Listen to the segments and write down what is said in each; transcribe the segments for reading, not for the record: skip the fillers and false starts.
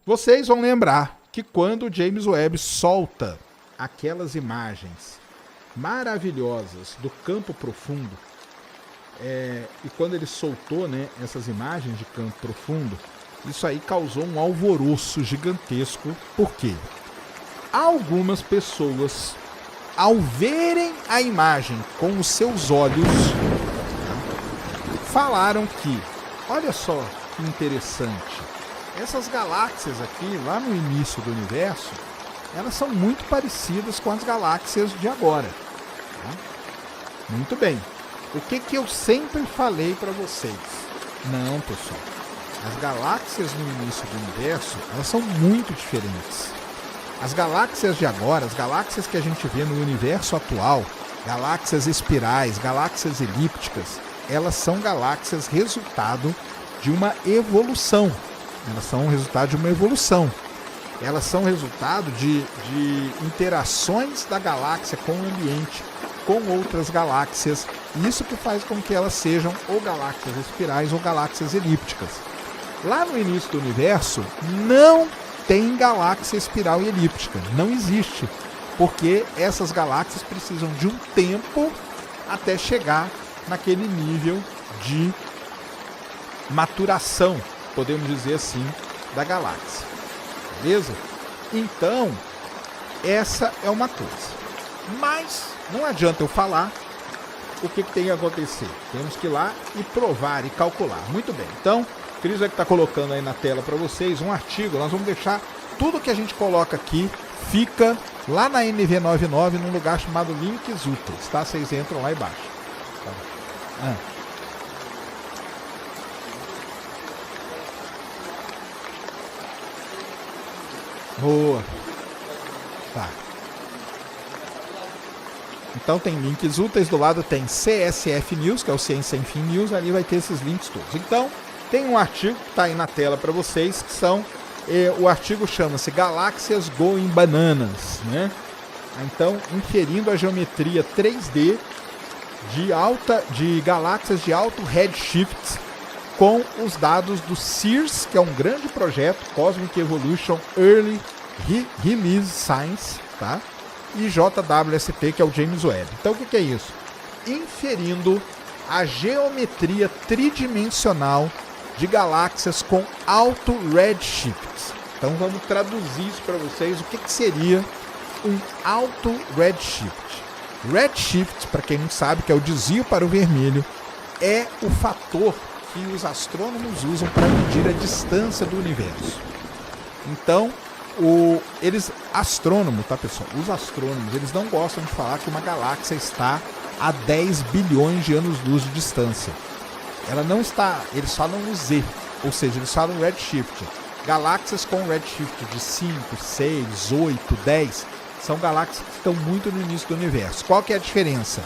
Vocês vão lembrar que quando o James Webb solta aquelas imagens maravilhosas do campo profundo, e quando ele soltou, né, essas imagens de campo profundo, isso aí causou um alvoroço gigantesco. Por quê? Algumas pessoas, ao verem a imagem com os seus olhos, falaram que, olha só que interessante, essas galáxias aqui, lá no início do universo, elas são muito parecidas com as galáxias de agora. Muito bem. O que eu sempre falei para vocês? Não, pessoal. As galáxias no início do universo, elas são muito diferentes. As galáxias de agora, as galáxias que a gente vê no universo atual, galáxias espirais, galáxias elípticas, elas são galáxias resultado de uma evolução. Elas são resultado de uma evolução. Elas são resultado de interações da galáxia com o ambiente, com outras galáxias. Isso que faz com que elas sejam ou galáxias espirais ou galáxias elípticas. Lá no início do universo, não tem galáxia espiral e elíptica. Não existe. Porque essas galáxias precisam de um tempo até chegar naquele nível de maturação, podemos dizer assim, da galáxia. Beleza? Então, essa é uma coisa. Mas não adianta eu falar o que tem que acontecer. Temos que ir lá e provar e calcular. Muito bem. Então, o Cris vai estar colocando aí na tela para vocês um artigo. Nós vamos deixar tudo que a gente coloca aqui, fica lá na NV99, num lugar chamado Links Úteis, tá? Vocês entram lá embaixo. Tá? Boa. Tá. Então tem links úteis, do lado tem CSF News, que é o Ciência Sem Fim News, ali vai ter esses links todos. Então, tem um artigo que está aí na tela para vocês, que são, o artigo chama-se Galáxias Going Bananas, né? Então, inferindo a geometria 3D de galáxias de alto redshift com os dados do CEERS, que é um grande projeto, Cosmic Evolution Early Release Science, tá? E JWST, que é o James Webb. Então, o que é isso? Inferindo a geometria tridimensional de galáxias com alto redshift. Então, vamos traduzir isso para vocês. O que seria um alto redshift? Redshift, para quem não sabe, que é o desvio para o vermelho, é o fator que os astrônomos usam para medir a distância do universo. Então, astrônomo, tá, pessoal? Os astrônomos, eles não gostam de falar que uma galáxia está a 10 bilhões de anos-luz de distância. Ela não está, eles falam o Z, ou seja, eles falam redshift. Galáxias com redshift de 5, 6, 8, 10 são galáxias que estão muito no início do universo. Qual que é a diferença?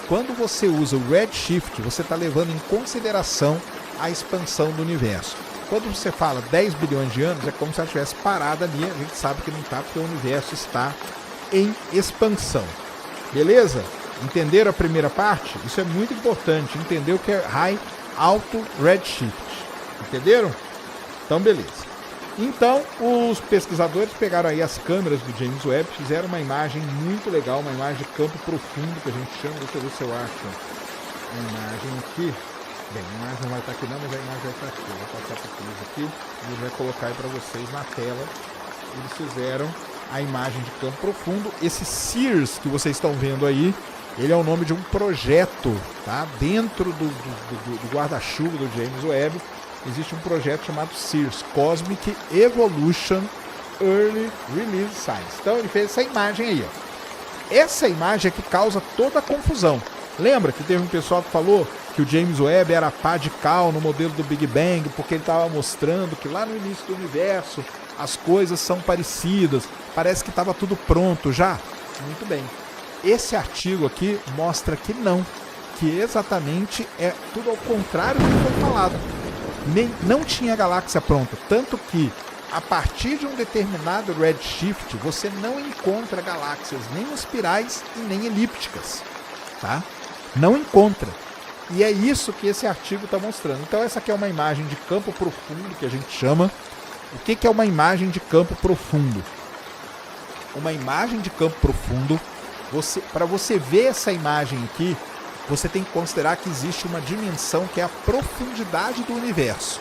Quando você usa o redshift, você está levando em consideração a expansão do universo. Quando você fala 10 bilhões de anos, é como se ela estivesse parada ali. A gente sabe que não está, porque o universo está em expansão. Beleza? Entenderam a primeira parte? Isso é muito importante. Entender o que é alto redshift. Entenderam? Então, beleza. Então, os pesquisadores pegaram aí as câmeras do James Webb, fizeram uma imagem muito legal, uma imagem de campo profundo, que a gente chama. Deixa eu ver se eu acho a imagem aqui. Bem, a imagem não vai estar aqui não, mas a imagem vai estar aqui. Eu vou passar para o Cris aqui e ele vai colocar aí para vocês na tela. Eles fizeram a imagem de campo profundo. Esse CEERS que vocês estão vendo aí, ele é o nome de um projeto, tá? Dentro do guarda-chuva do James Webb, existe um projeto chamado CEERS, Cosmic Evolution Early Release Science. Então ele fez essa imagem aí, ó. Essa imagem é que causa toda a confusão. Lembra que teve um pessoal que falou que o James Webb era pá de cal no modelo do Big Bang, porque ele estava mostrando que lá no início do universo as coisas são parecidas, parece que estava tudo pronto já? Muito bem. Esse artigo aqui mostra que não, que exatamente é tudo ao contrário do que foi falado. Não tinha galáxia pronta, tanto que a partir de um determinado redshift você não encontra galáxias nem espirais e nem elípticas, tá? Não encontra. E é isso que esse artigo está mostrando. Então essa aqui é uma imagem de campo profundo, que a gente chama. O que é uma imagem de campo profundo? Uma imagem de campo profundo, para você ver essa imagem aqui, você tem que considerar que existe uma dimensão que é a profundidade do universo.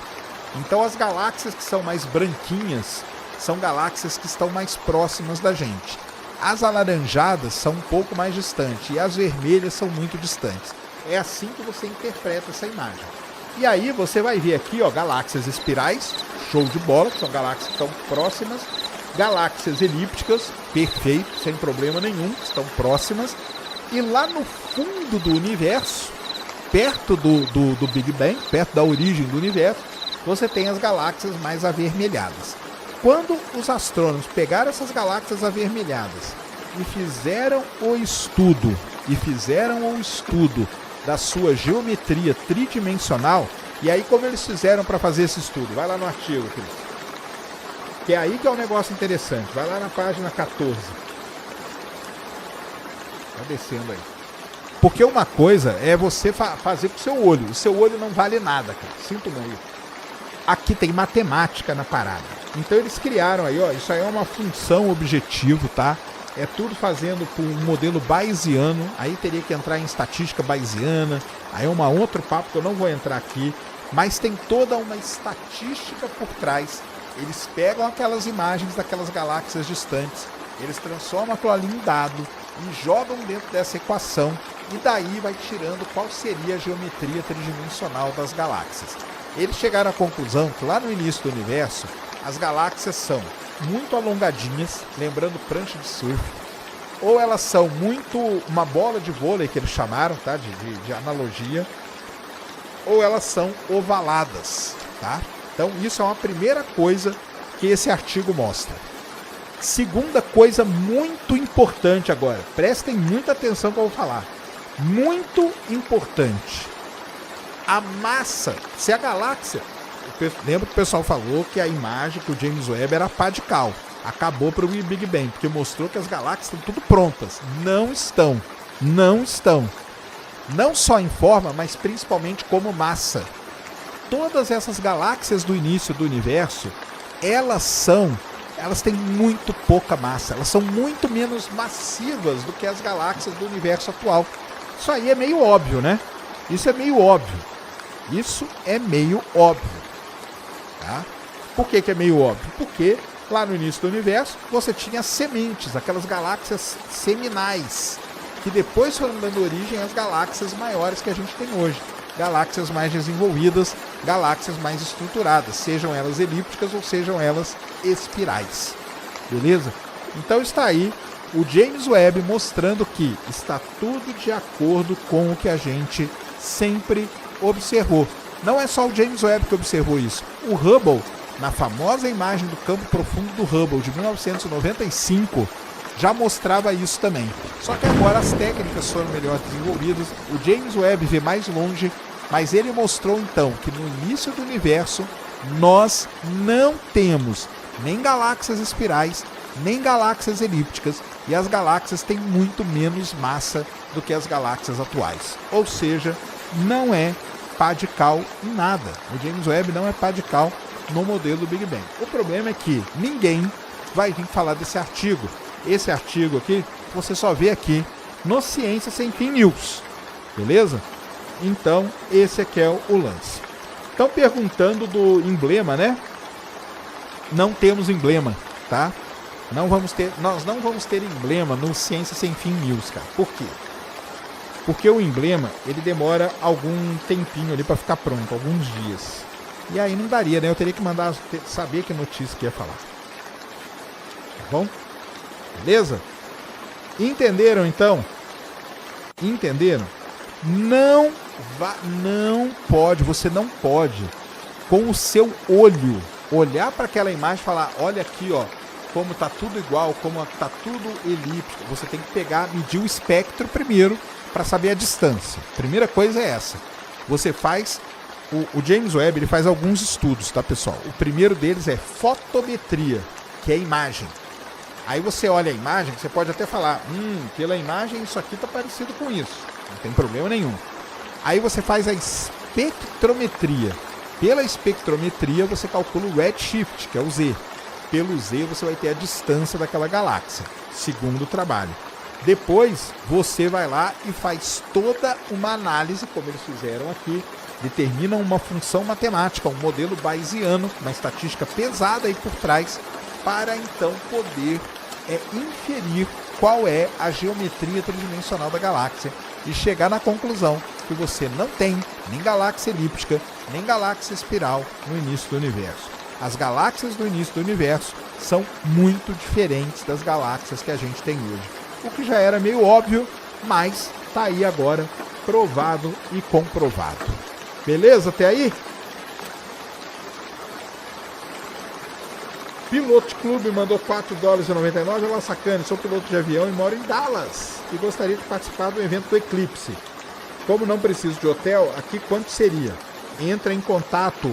Então as galáxias que são mais branquinhas são galáxias que estão mais próximas da gente. As alaranjadas são um pouco mais distantes e as vermelhas são muito distantes. É assim que você interpreta essa imagem. E aí você vai ver aqui, ó, galáxias espirais, show de bola, que são galáxias que estão próximas. Galáxias elípticas, perfeito, sem problema nenhum, estão próximas. E lá no fundo do universo, perto do Big Bang, perto da origem do universo, você tem as galáxias mais avermelhadas. Quando os astrônomos pegaram essas galáxias avermelhadas e fizeram o estudo da sua geometria tridimensional, e aí como eles fizeram para fazer esse estudo? Vai lá no artigo, Cris. Que é aí que é um negócio interessante. Vai lá na página 14. Vai descendo aí. Porque uma coisa é você fazer com o seu olho. O seu olho não vale nada, cara. Sinto muito. Aqui tem matemática na parada. Então eles criaram aí, ó, isso aí é uma função objetivo, tá? É tudo fazendo por um modelo bayesiano. Aí teria que entrar em estatística bayesiana. Aí é um outro papo que eu não vou entrar aqui. Mas tem toda uma estatística por trás. Eles pegam aquelas imagens daquelas galáxias distantes, eles transformam aquilo ali em dado e jogam dentro dessa equação, e daí vai tirando qual seria a geometria tridimensional das galáxias. Eles chegaram à conclusão que lá no início do universo, as galáxias são muito alongadinhas, lembrando prancha de surf, ou elas são muito uma bola de vôlei, que eles chamaram, tá, de analogia, ou elas são ovaladas, tá? Então isso é uma primeira coisa que esse artigo mostra. Segunda coisa muito importante agora, prestem muita atenção que eu vou falar. Muito importante. A massa, se a galáxia... Lembra que o pessoal falou que a imagem que o James Webb era pá de cal. Acabou para o Big Bang, porque mostrou que as galáxias estão tudo prontas. Não estão. Não estão. Não só em forma, mas principalmente como massa. Todas essas galáxias do início do universo, elas têm muito pouca massa, elas são muito menos massivas do que as galáxias do universo atual. Isso aí é meio óbvio, né? Isso é meio óbvio. Tá? Por que é meio óbvio? Porque lá no início do universo você tinha sementes, aquelas galáxias seminais, que depois foram dando origem às galáxias maiores que a gente tem hoje. Galáxias mais desenvolvidas, galáxias mais estruturadas, sejam elas elípticas ou sejam elas espirais. Beleza? Então está aí o James Webb mostrando que está tudo de acordo com o que a gente sempre observou. Não é só o James Webb que observou isso. O Hubble, na famosa imagem do campo profundo do Hubble de 1995, já mostrava isso também. Só que agora as técnicas foram melhor desenvolvidas, o James Webb vê mais longe, mas ele mostrou então que no início do universo nós não temos nem galáxias espirais, nem galáxias elípticas, e as galáxias têm muito menos massa do que as galáxias atuais. Ou seja, não é pá de cal em nada. O James Webb não é pá de cal no modelo do Big Bang. O problema é que ninguém vai vir falar desse artigo. Esse artigo aqui, você só vê aqui no Ciência Sem Fim News, beleza? Então, esse aqui é o lance. Estão perguntando do emblema, né? Não temos emblema, tá? Nós não vamos ter emblema no Ciência Sem Fim News, cara. Por quê? Porque o emblema, ele demora algum tempinho ali para ficar pronto, alguns dias. E aí não daria, né? Eu teria que saber que notícia que ia falar. Tá bom? Beleza? Entenderam então? Entenderam? Você não pode, com o seu olho, olhar para aquela imagem e falar, olha aqui, ó, como tá tudo igual, como tá tudo elíptico. Você tem que medir o espectro primeiro para saber a distância. Primeira coisa é essa. Você faz, o James Webb, ele faz alguns estudos, tá, pessoal? O primeiro deles é fotometria, que é imagem. Aí você olha a imagem, você pode até falar, pela imagem isso aqui tá parecido com isso. Não tem problema nenhum. Aí você faz a espectrometria. Pela espectrometria você calcula o redshift, que é o Z. Pelo Z você vai ter a distância daquela galáxia, segundo o trabalho. Depois você vai lá e faz toda uma análise, como eles fizeram aqui, determinam uma função matemática, um modelo bayesiano, uma estatística pesada aí por trás, para então poder inferir qual é a geometria tridimensional da galáxia e chegar na conclusão que você não tem nem galáxia elíptica, nem galáxia espiral no início do universo. As galáxias do início do universo são muito diferentes das galáxias que a gente tem hoje. O que já era meio óbvio, mas está aí agora provado e comprovado. Beleza até aí? Piloto Clube mandou $4,99. Olá, sacane, sou piloto de avião e moro em Dallas e gostaria de participar do evento do Eclipse. Como não preciso de hotel, aqui quanto seria? Entra em contato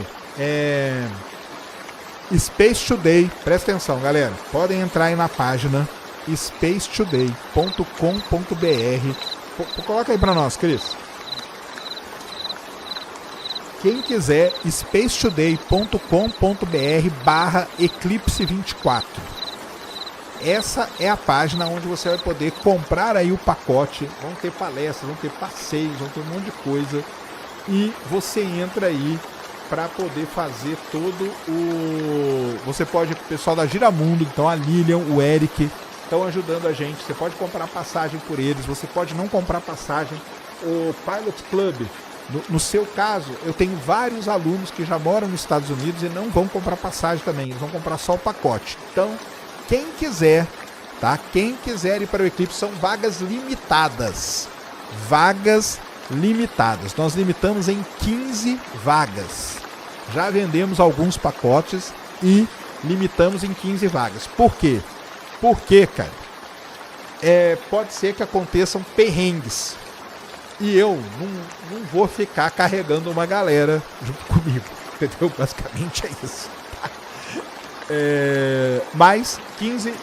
Space Today, presta atenção galera, podem entrar aí na página spacetoday.com.br. Coloca aí pra nós, Cris. Quem quiser, spacetoday.com.br/eclipse24. Essa é a página onde você vai poder comprar aí o pacote. Vão ter palestras, vão ter passeios, vão ter um monte de coisa. E você entra aí para poder fazer todo o... Você pode, o pessoal da Giramundo, então a Lilian, o Eric, estão ajudando a gente. Você pode comprar passagem por eles, você pode não comprar passagem. O Pilot Club, no seu caso, eu tenho vários alunos que já moram nos Estados Unidos e não vão comprar passagem também, eles vão comprar só o pacote. Então, quem quiser, tá? Quem quiser ir para o Eclipse, são vagas limitadas. Vagas limitadas. Nós limitamos em 15 vagas. Já vendemos alguns pacotes e limitamos em 15 vagas. Por quê? Porque, cara, pode ser que aconteçam perrengues. E eu não vou ficar carregando uma galera junto comigo. Entendeu? Basicamente é isso. Mas 15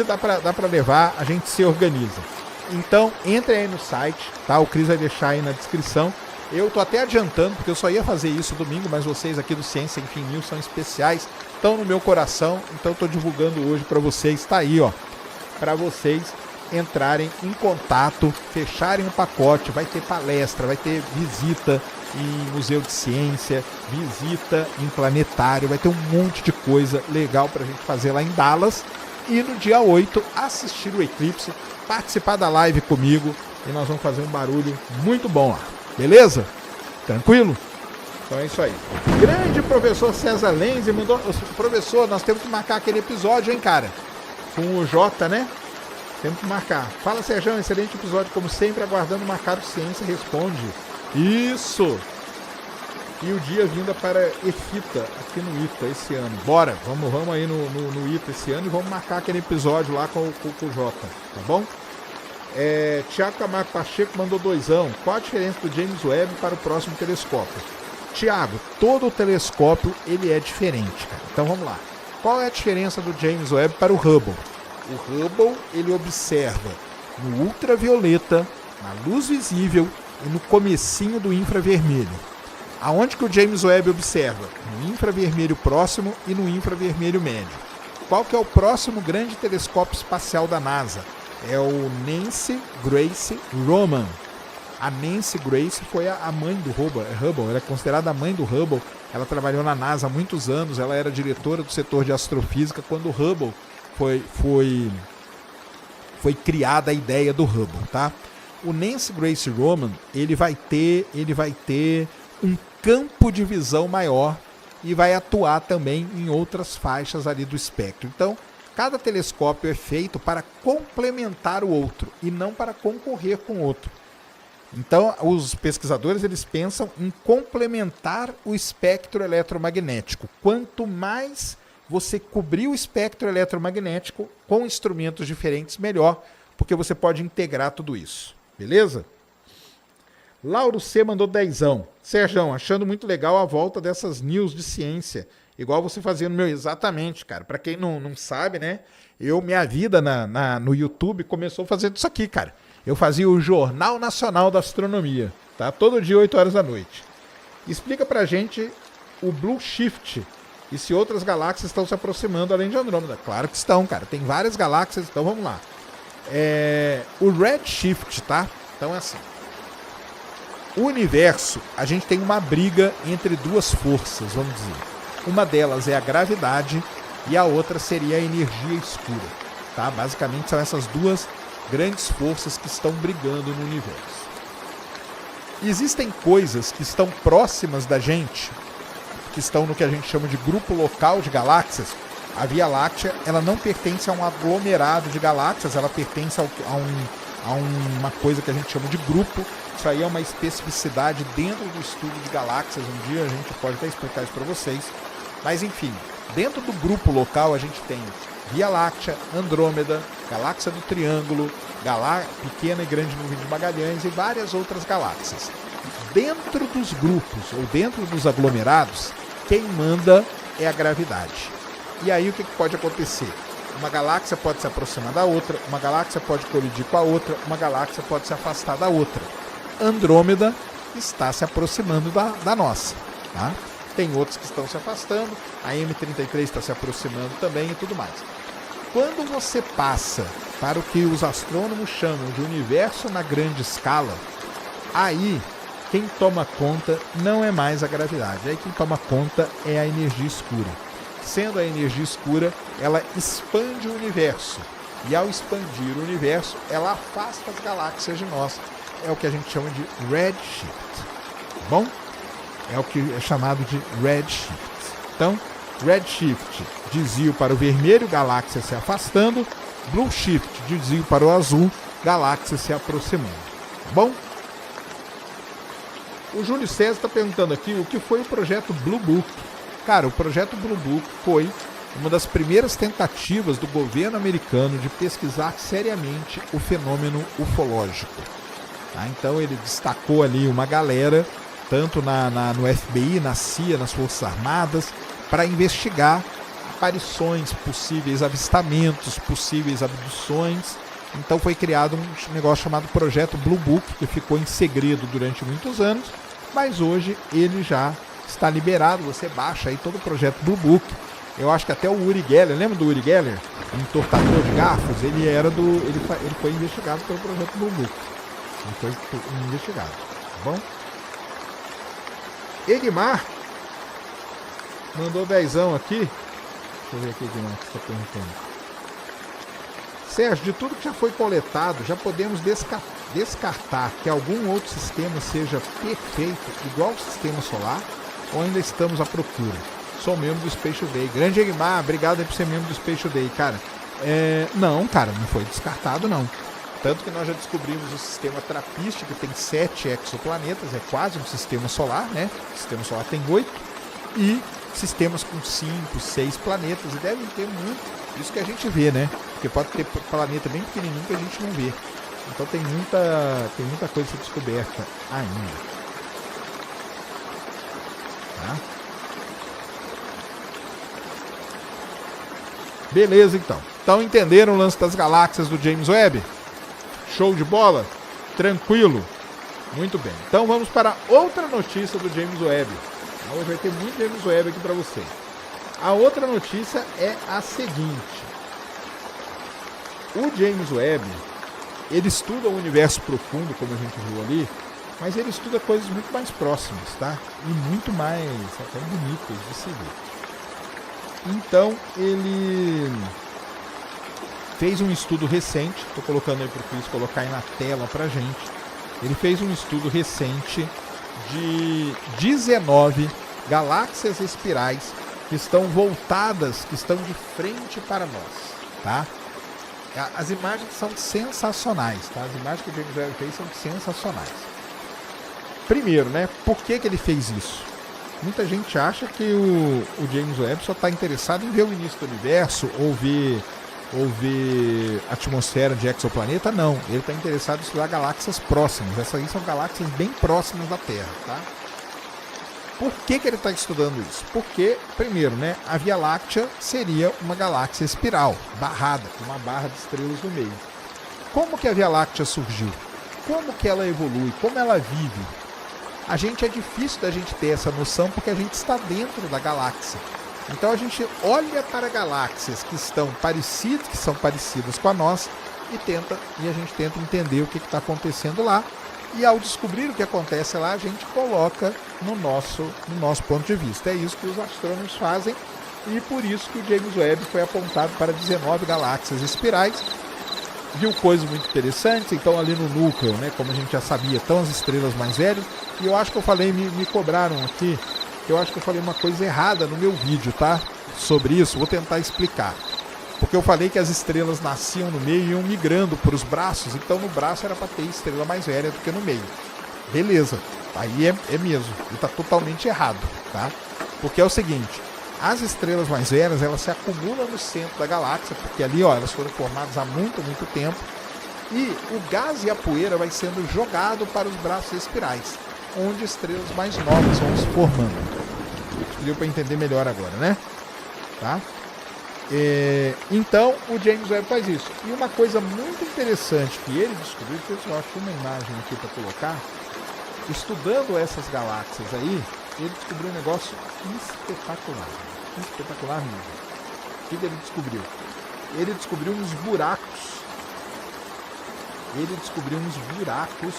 dá pra levar, a gente se organiza. Então, entre aí no site, tá? O Cris vai deixar aí na descrição. Eu tô até adiantando, porque eu só ia fazer isso domingo, mas vocês aqui do Ciência Enfim News são especiais, estão no meu coração, então eu tô divulgando hoje pra vocês. Tá aí, ó, pra vocês entrarem em contato, fecharem um pacote. Vai ter palestra, vai ter visita em museu de ciência, visita em planetário, vai ter um monte de coisa legal pra gente fazer lá em Dallas. E no dia 8, assistir o eclipse, participar da live comigo e nós vamos fazer um barulho muito bom lá, beleza? Tranquilo? Então é isso aí. Grande professor César Lenze mandou... Professor, nós temos que marcar aquele episódio, hein, cara? Com o Jota, né? Temos que marcar. Fala, Sérgio, excelente episódio, como sempre, aguardando Marcado Ciência Responde. Isso! E o dia vinda para EFITA, aqui no ITA, esse ano. Bora, vamos aí no ITA esse ano e vamos marcar aquele episódio lá com o Jota, tá bom? Tiago Camargo Pacheco mandou $2. Qual a diferença do James Webb para o próximo telescópio? Tiago, todo o telescópio ele é diferente, cara. Então vamos lá. Qual é a diferença do James Webb para o Hubble? O Hubble, ele observa no ultravioleta, na luz visível e no comecinho do infravermelho. Aonde que o James Webb observa? No infravermelho próximo e no infravermelho médio. Qual que é o próximo grande telescópio espacial da NASA? É o Nancy Grace Roman. A Nancy Grace foi a mãe do Hubble, ela é considerada a mãe do Hubble. Ela trabalhou na NASA há muitos anos, ela era diretora do setor de astrofísica quando o Hubble foi criada a ideia do Hubble, tá? O Nancy Grace Roman, ele vai ter um campo de visão maior e vai atuar também em outras faixas ali do espectro. Então, cada telescópio é feito para complementar o outro e não para concorrer com o outro. Então, os pesquisadores eles pensam em complementar o espectro eletromagnético. Quanto mais você cobrir o espectro eletromagnético com instrumentos diferentes, melhor, porque você pode integrar tudo isso. Beleza? Lauro C mandou $10. Sérgio, achando muito legal a volta dessas news de ciência, igual você fazia no meu. Exatamente, cara. Para quem não sabe, né? Minha vida no YouTube começou fazendo isso aqui, cara. Eu fazia o Jornal Nacional da Astronomia, tá? Todo dia, 8 horas da noite. Explica pra gente o Blue Shift e se outras galáxias estão se aproximando além de Andrômeda. Claro que estão, cara. Tem várias galáxias, então vamos lá. O Red Shift, tá? Então é assim. O universo, a gente tem uma briga entre duas forças, vamos dizer. Uma delas é a gravidade e a outra seria a energia escura, tá? Basicamente são essas duas grandes forças que estão brigando no universo. Existem coisas que estão próximas da gente, que estão no que a gente chama de grupo local de galáxias. A Via Láctea, ela não pertence a um aglomerado de galáxias, ela pertence a uma coisa que a gente chama de grupo. Isso aí é uma especificidade dentro do estudo de galáxias. Um dia a gente pode até explicar isso para vocês. Mas enfim, dentro do grupo local a gente tem Via Láctea, Andrômeda, Galáxia do Triângulo, Pequena e Grande Nuvem de Magalhães e várias outras galáxias. Dentro dos grupos ou dentro dos aglomerados, quem manda é a gravidade. E aí o que pode acontecer? Uma galáxia pode se aproximar da outra, uma galáxia pode colidir com a outra, uma galáxia pode se afastar da outra. Andrômeda está se aproximando da nossa, tá? Tem outros que estão se afastando, a M33 está se aproximando também e tudo mais. Quando você passa para o que os astrônomos chamam de universo na grande escala, aí quem toma conta não é mais a gravidade, aí quem toma conta é a energia escura. Sendo a energia escura, ela expande o universo. E ao expandir o universo, ela afasta as galáxias de nós. É o que a gente chama de redshift. Bom? É o que é chamado de redshift. Então, redshift, desvio para o vermelho, galáxia se afastando. Blue shift, desvio para o azul, galáxia se aproximando. Bom? O Júlio César está perguntando aqui o que foi o projeto Blue Book. Cara, o projeto Blue Book foi uma das primeiras tentativas do governo americano de pesquisar seriamente o fenômeno ufológico. Tá? Então ele destacou ali uma galera, tanto no FBI, na CIA, nas Forças Armadas, para investigar aparições, possíveis avistamentos, possíveis abduções. Então foi criado um negócio chamado Projeto Blue Book, que ficou em segredo durante muitos anos, mas hoje ele já está liberado. Você baixa aí todo o Projeto Blue Book. Eu acho que até o Uri Geller, lembra do Uri Geller? Um entortador de garfos, ele foi investigado pelo Projeto Blue Book. Ele foi investigado, tá bom? Edmar mandou dezão aqui. Deixa eu ver aqui, Edmar, o que você está perguntando. Sérgio, de tudo que já foi coletado, já podemos descartar que algum outro sistema seja perfeito, igual ao sistema solar, ou ainda estamos à procura? Sou membro do Space Today. Grande Egmar, obrigado aí por ser membro do Space Today, cara. Não, cara, não foi descartado, não. Tanto que nós já descobrimos o sistema Trappist, que tem 7 exoplanetas, é quase um sistema solar, né? O sistema solar tem 8. E sistemas com 5, 6 planetas, e devem ter muito. Isso que a gente vê, né? Porque pode ter planeta bem pequenininho que a gente não vê. Então tem muita coisa a ser descoberta ainda. Tá? Beleza, então. Então entenderam o lance das galáxias do James Webb? Show de bola? Tranquilo? Muito bem. Então vamos para outra notícia do James Webb. Hoje vai ter muito James Webb aqui para você. A outra notícia é a seguinte. O James Webb, ele estuda o universo profundo, como a gente viu ali, mas ele estuda coisas muito mais próximas, tá? E muito mais até bonitas de se ver. Então, ele fez um estudo recente, estou colocando aí para o Cris colocar aí na tela para a gente. Ele fez um estudo recente de 19 galáxias espirais que estão voltadas, que estão de frente para nós, tá? As imagens são sensacionais, tá? As imagens que o James Webb fez são sensacionais. Primeiro, né? Por que ele fez isso? Muita gente acha que o James Webb só está interessado em ver o início do universo ou ver atmosfera de exoplaneta. Não, ele está interessado em estudar galáxias próximas. Essas aí são galáxias bem próximas da Terra, tá? Por que ele está estudando isso? Porque, primeiro, né, a Via Láctea seria uma galáxia espiral, barrada, com uma barra de estrelas no meio. Como que a Via Láctea surgiu? Como que ela evolui? Como ela vive? a gente é difícil da gente ter essa noção porque a gente está dentro da galáxia. Então a gente olha para galáxias que são parecidas com a nossa e a gente tenta entender o que está acontecendo lá. E ao descobrir o que acontece lá, a gente coloca no nosso ponto de vista. É isso que os astrônomos fazem e por isso que o James Webb foi apontado para 19 galáxias espirais. Viu coisas muito interessantes, então ali no núcleo, né, como a gente já sabia, estão as estrelas mais velhas. E eu acho que eu falei, me cobraram aqui, eu acho que eu falei uma coisa errada no meu vídeo, tá? Sobre isso, vou tentar explicar. Porque eu falei que as estrelas nasciam no meio e iam migrando para os braços, então no braço era para ter estrela mais velha do que no meio. Beleza, aí é mesmo, e está totalmente errado, tá? Porque é o seguinte, as estrelas mais velhas, elas se acumulam no centro da galáxia, porque ali, ó, elas foram formadas há muito, muito tempo, e o gás e a poeira vai sendo jogado para os braços espirais, onde estrelas mais novas vão se formando. Deu para entender melhor agora, né? Tá? Então, o James Webb faz isso. E uma coisa muito interessante que ele descobriu, eu acho uma imagem aqui para colocar, estudando essas galáxias aí, ele descobriu um negócio espetacular. Espetacular mesmo. O que ele descobriu? Ele descobriu uns buracos. Ele descobriu uns buracos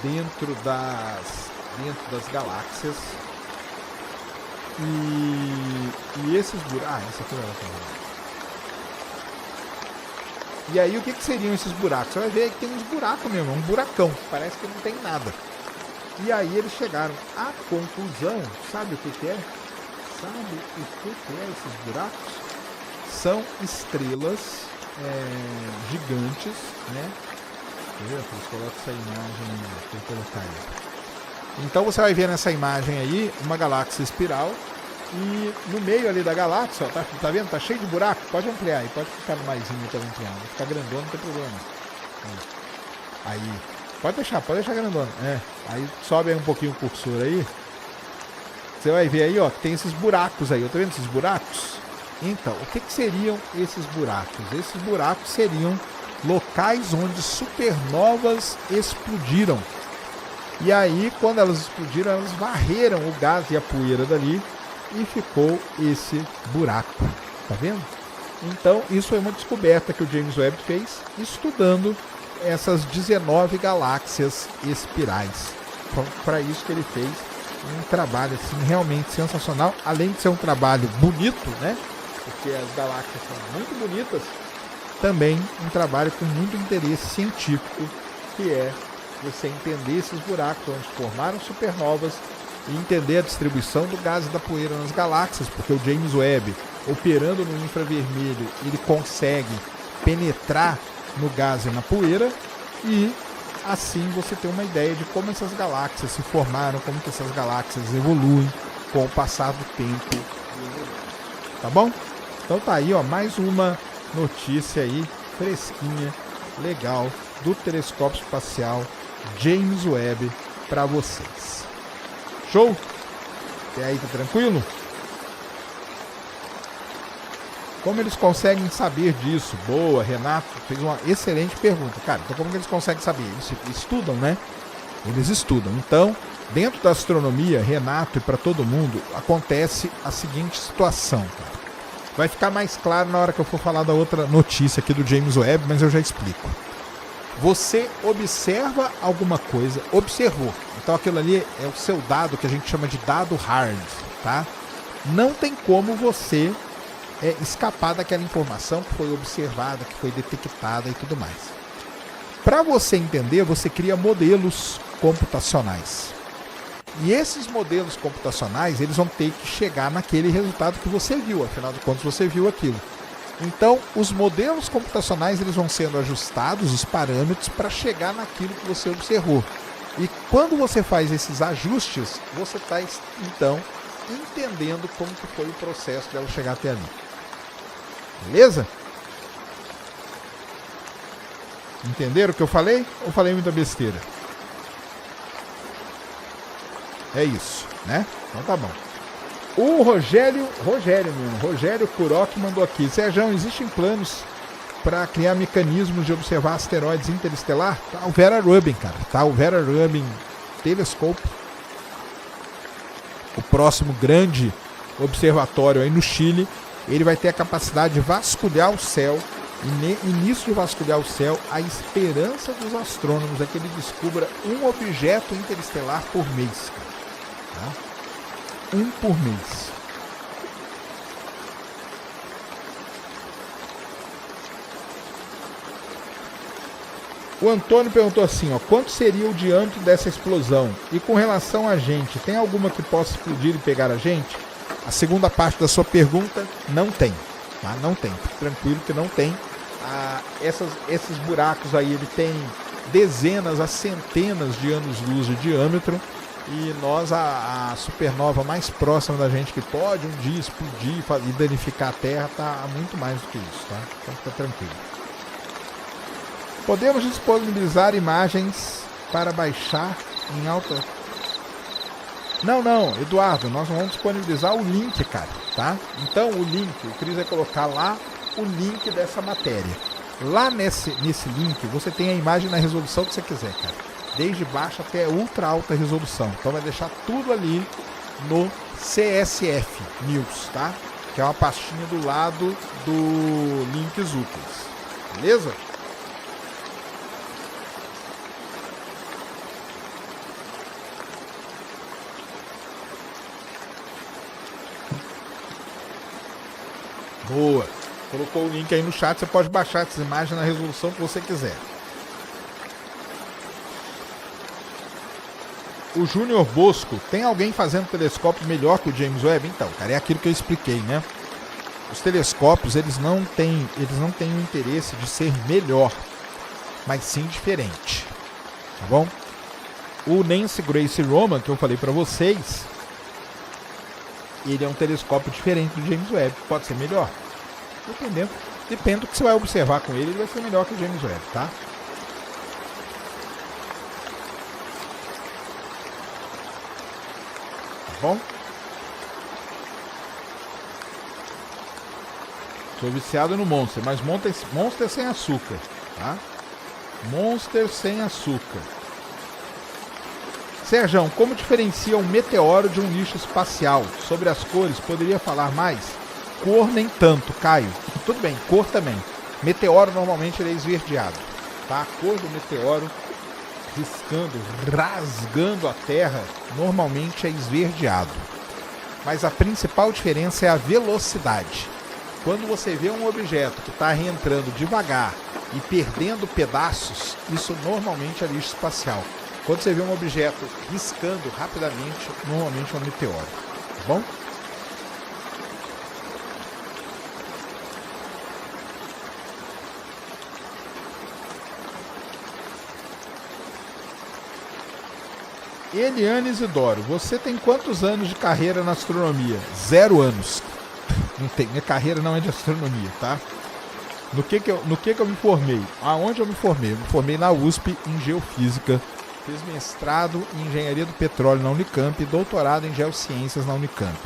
dentro das galáxias. E esses buracos... essa aqui não é outra. E aí, o que seriam esses buracos? Você vai ver que tem uns buracos mesmo, um buracão. Parece que não tem nada. E aí eles chegaram à conclusão, sabe o que é? Sabe o que é esses buracos? São estrelas gigantes, né? Deixa eu colocar essa imagem, vou colocar aí. Então você vai ver nessa imagem aí uma galáxia espiral e no meio ali da galáxia, ó, tá vendo? Tá cheio de buraco. Pode ampliar aí, pode ficar maisinho para ampliar. Vai ficar grandona, não tem problema. Aí, pode deixar grandona. Aí sobe aí um pouquinho o cursor aí. Você vai ver aí, ó, que tem esses buracos aí. Tá vendo esses buracos? Então, o que seriam esses buracos? Esses buracos seriam locais onde supernovas explodiram. E aí, quando elas explodiram, elas varreram o gás e a poeira dali e ficou esse buraco. Tá vendo? Então, isso foi uma descoberta que o James Webb fez estudando essas 19 galáxias espirais. Para isso que ele fez um trabalho assim, realmente sensacional, além de ser um trabalho bonito, né? Porque as galáxias são muito bonitas, também um trabalho com muito interesse científico, que é você entender esses buracos onde formaram supernovas e entender a distribuição do gás e da poeira nas galáxias, porque o James Webb, operando no infravermelho, ele consegue penetrar no gás e na poeira e assim você tem uma ideia de como essas galáxias se formaram, como que essas galáxias evoluem com o passar do tempo. Tá bom? Então tá aí, ó, mais uma notícia aí, fresquinha, legal, do telescópio espacial James Webb para vocês. Show? Até aí, tá tranquilo? Como eles conseguem saber disso? Boa, Renato fez uma excelente pergunta. Cara, então como que eles conseguem saber? Eles estudam, né? Eles estudam. Então, dentro da astronomia, Renato e para todo mundo, acontece a seguinte situação, cara. Vai ficar mais claro na hora que eu for falar da outra notícia aqui do James Webb, mas eu já explico. Você observa alguma coisa, observou. Então aquilo ali é o seu dado, que a gente chama de dado hard, tá? Não tem como você escapar daquela informação que foi observada, que foi detectada e tudo mais. Para você entender, você cria modelos computacionais. E esses modelos computacionais, eles vão ter que chegar naquele resultado que você viu, afinal de contas você viu aquilo. Então, os modelos computacionais, eles vão sendo ajustados, os parâmetros, para chegar naquilo que você observou. E quando você faz esses ajustes, você está, então, entendendo como que foi o processo dela chegar até ali. Beleza? Entenderam o que eu falei? Ou falei muita besteira? É isso, né? Então tá bom. O Rogério Kuroki mandou aqui. Sérgio, existem planos para criar mecanismos de observar asteroides interestelar? Tá o Vera Rubin, cara. Tá o Vera Rubin Telescope. o próximo grande observatório aí no Chile, ele vai ter a capacidade de vasculhar o céu. E nisso de vasculhar o céu, a esperança dos astrônomos é que ele descubra um objeto interestelar por mês. Tá? Um por mês. O Antônio perguntou assim, ó, quanto seria o diâmetro dessa explosão? E com relação a gente, tem alguma que possa explodir e pegar a gente? A segunda parte da sua pergunta, não tem. Tá? Não tem. Fique tranquilo que não tem. Esses buracos aí, ele tem dezenas a centenas de anos-luz de diâmetro. E nós, a supernova mais próxima da gente que pode um dia explodir e danificar a Terra, está a muito mais do que isso. Tá? Então fica tranquilo. Podemos disponibilizar imagens para baixar em alta... Não, Eduardo, nós vamos disponibilizar o link, cara, tá? Então, o link, o Cris vai colocar lá o link dessa matéria. Lá nesse link, você tem a imagem na resolução que você quiser, cara. Desde baixa até ultra alta resolução. Então, vai deixar tudo ali no CSF News, tá? Que é uma pastinha do lado do links úteis. Beleza? Boa. Colocou o link aí no chat, você pode baixar essas imagens na resolução que você quiser. O Júnior Bosco, tem alguém fazendo telescópio melhor que o James Webb? Então, cara, é aquilo que eu expliquei, né? Os telescópios, eles não têm o interesse de ser melhor, mas sim diferente. Tá bom? O Nancy Grace Roman, que eu falei pra vocês, ele é um telescópio diferente do James Webb. Pode ser melhor? Depende do que você vai observar com ele, ele vai ser melhor que o James Webb, tá? Tá bom? Sou viciado no Monster, mas Monster sem açúcar, tá? Monster sem açúcar. Sérgio, como diferencia um meteoro de um lixo espacial? Sobre as cores, poderia falar mais? Cor nem tanto, Caio. Tudo bem, cor também. Meteoro normalmente ele é esverdeado, tá? A cor do meteoro riscando, rasgando a Terra, normalmente é esverdeado. Mas a principal diferença é a velocidade. Quando você vê um objeto que está reentrando devagar e perdendo pedaços, isso normalmente é lixo espacial. Quando você vê um objeto riscando rapidamente, normalmente é um meteoro. Tá bom? Eliane Isidoro, você tem quantos anos de carreira na astronomia? 0 anos. Não tem, minha carreira não é de astronomia, tá? No que eu me formei? Aonde eu me formei? Eu me formei na USP em Geofísica. Fiz mestrado em Engenharia do Petróleo na Unicamp e doutorado em Geociências na Unicamp.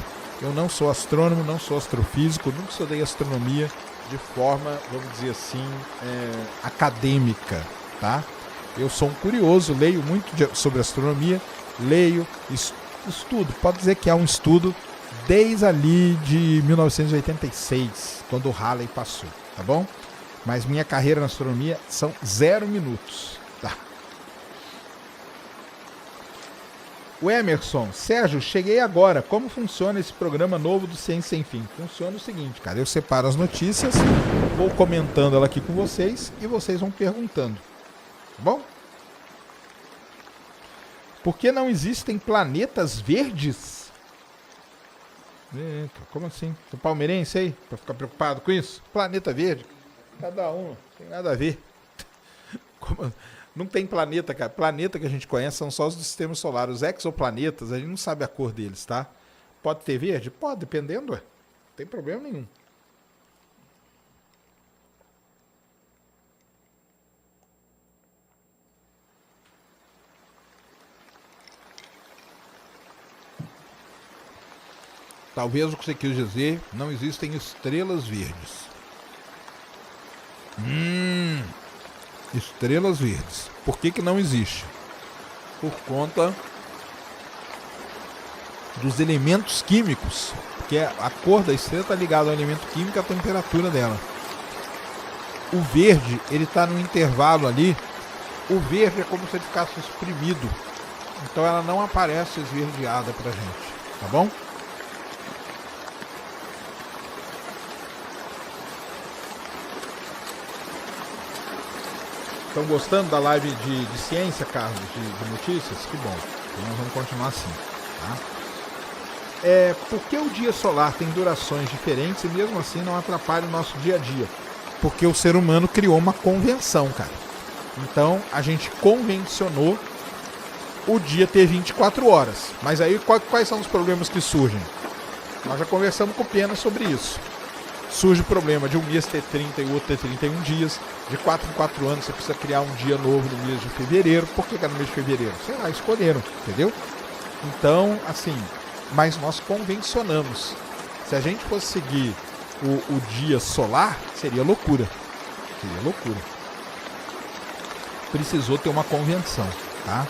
Eu não sou astrônomo, não sou astrofísico, nunca estudei astronomia de forma, vamos dizer assim, acadêmica, tá? Eu sou um curioso, leio muito sobre astronomia, leio, estudo. Pode dizer que é um estudo desde ali de 1986, quando o Halley passou, tá bom? Mas minha carreira na astronomia são 0 minutos. O Emerson, Sérgio, cheguei agora. Como funciona esse programa novo do Ciência Sem Fim? Funciona o seguinte, cara. Eu separo as notícias, vou comentando ela aqui com vocês e vocês vão perguntando. Tá bom? Por que não existem planetas verdes? Eita, como assim? Você é palmeirense aí? Pra ficar preocupado com isso? Planeta verde? Cada um, não tem nada a ver. Como... Não tem planeta, cara. Planeta que a gente conhece são só os do sistema solar. Os exoplanetas, a gente não sabe a cor deles, tá? Pode ter verde? Pode, dependendo, ué. Não tem problema nenhum. Talvez o que você quis dizer, não existem estrelas verdes. Estrelas verdes. Por que não existe? Por conta dos elementos químicos, porque a cor da estrela está ligada ao elemento químico e à temperatura dela. O verde, ele está no intervalo ali. O verde é como se ele ficasse exprimido. Então ela não aparece esverdeada pra gente, tá bom? Estão gostando da live de ciência, Carlos, de notícias? Que bom. Então nós vamos continuar assim, tá? Por que o dia solar tem durações diferentes e mesmo assim não atrapalha o nosso dia a dia? Porque o ser humano criou uma convenção, cara. Então a gente convencionou o dia ter 24 horas. Mas aí quais são os problemas que surgem? Nós já conversamos com o Pena sobre isso. Surge o problema de um mês ter 30 e o outro ter 31 dias. De 4 em 4 anos você precisa criar um dia novo no mês de fevereiro. Por que é no mês de fevereiro? Sei lá, escolheram, entendeu? Então, assim, mas nós convencionamos. Se a gente fosse seguir o dia solar, seria loucura. Seria loucura. Precisou ter uma convenção, tá?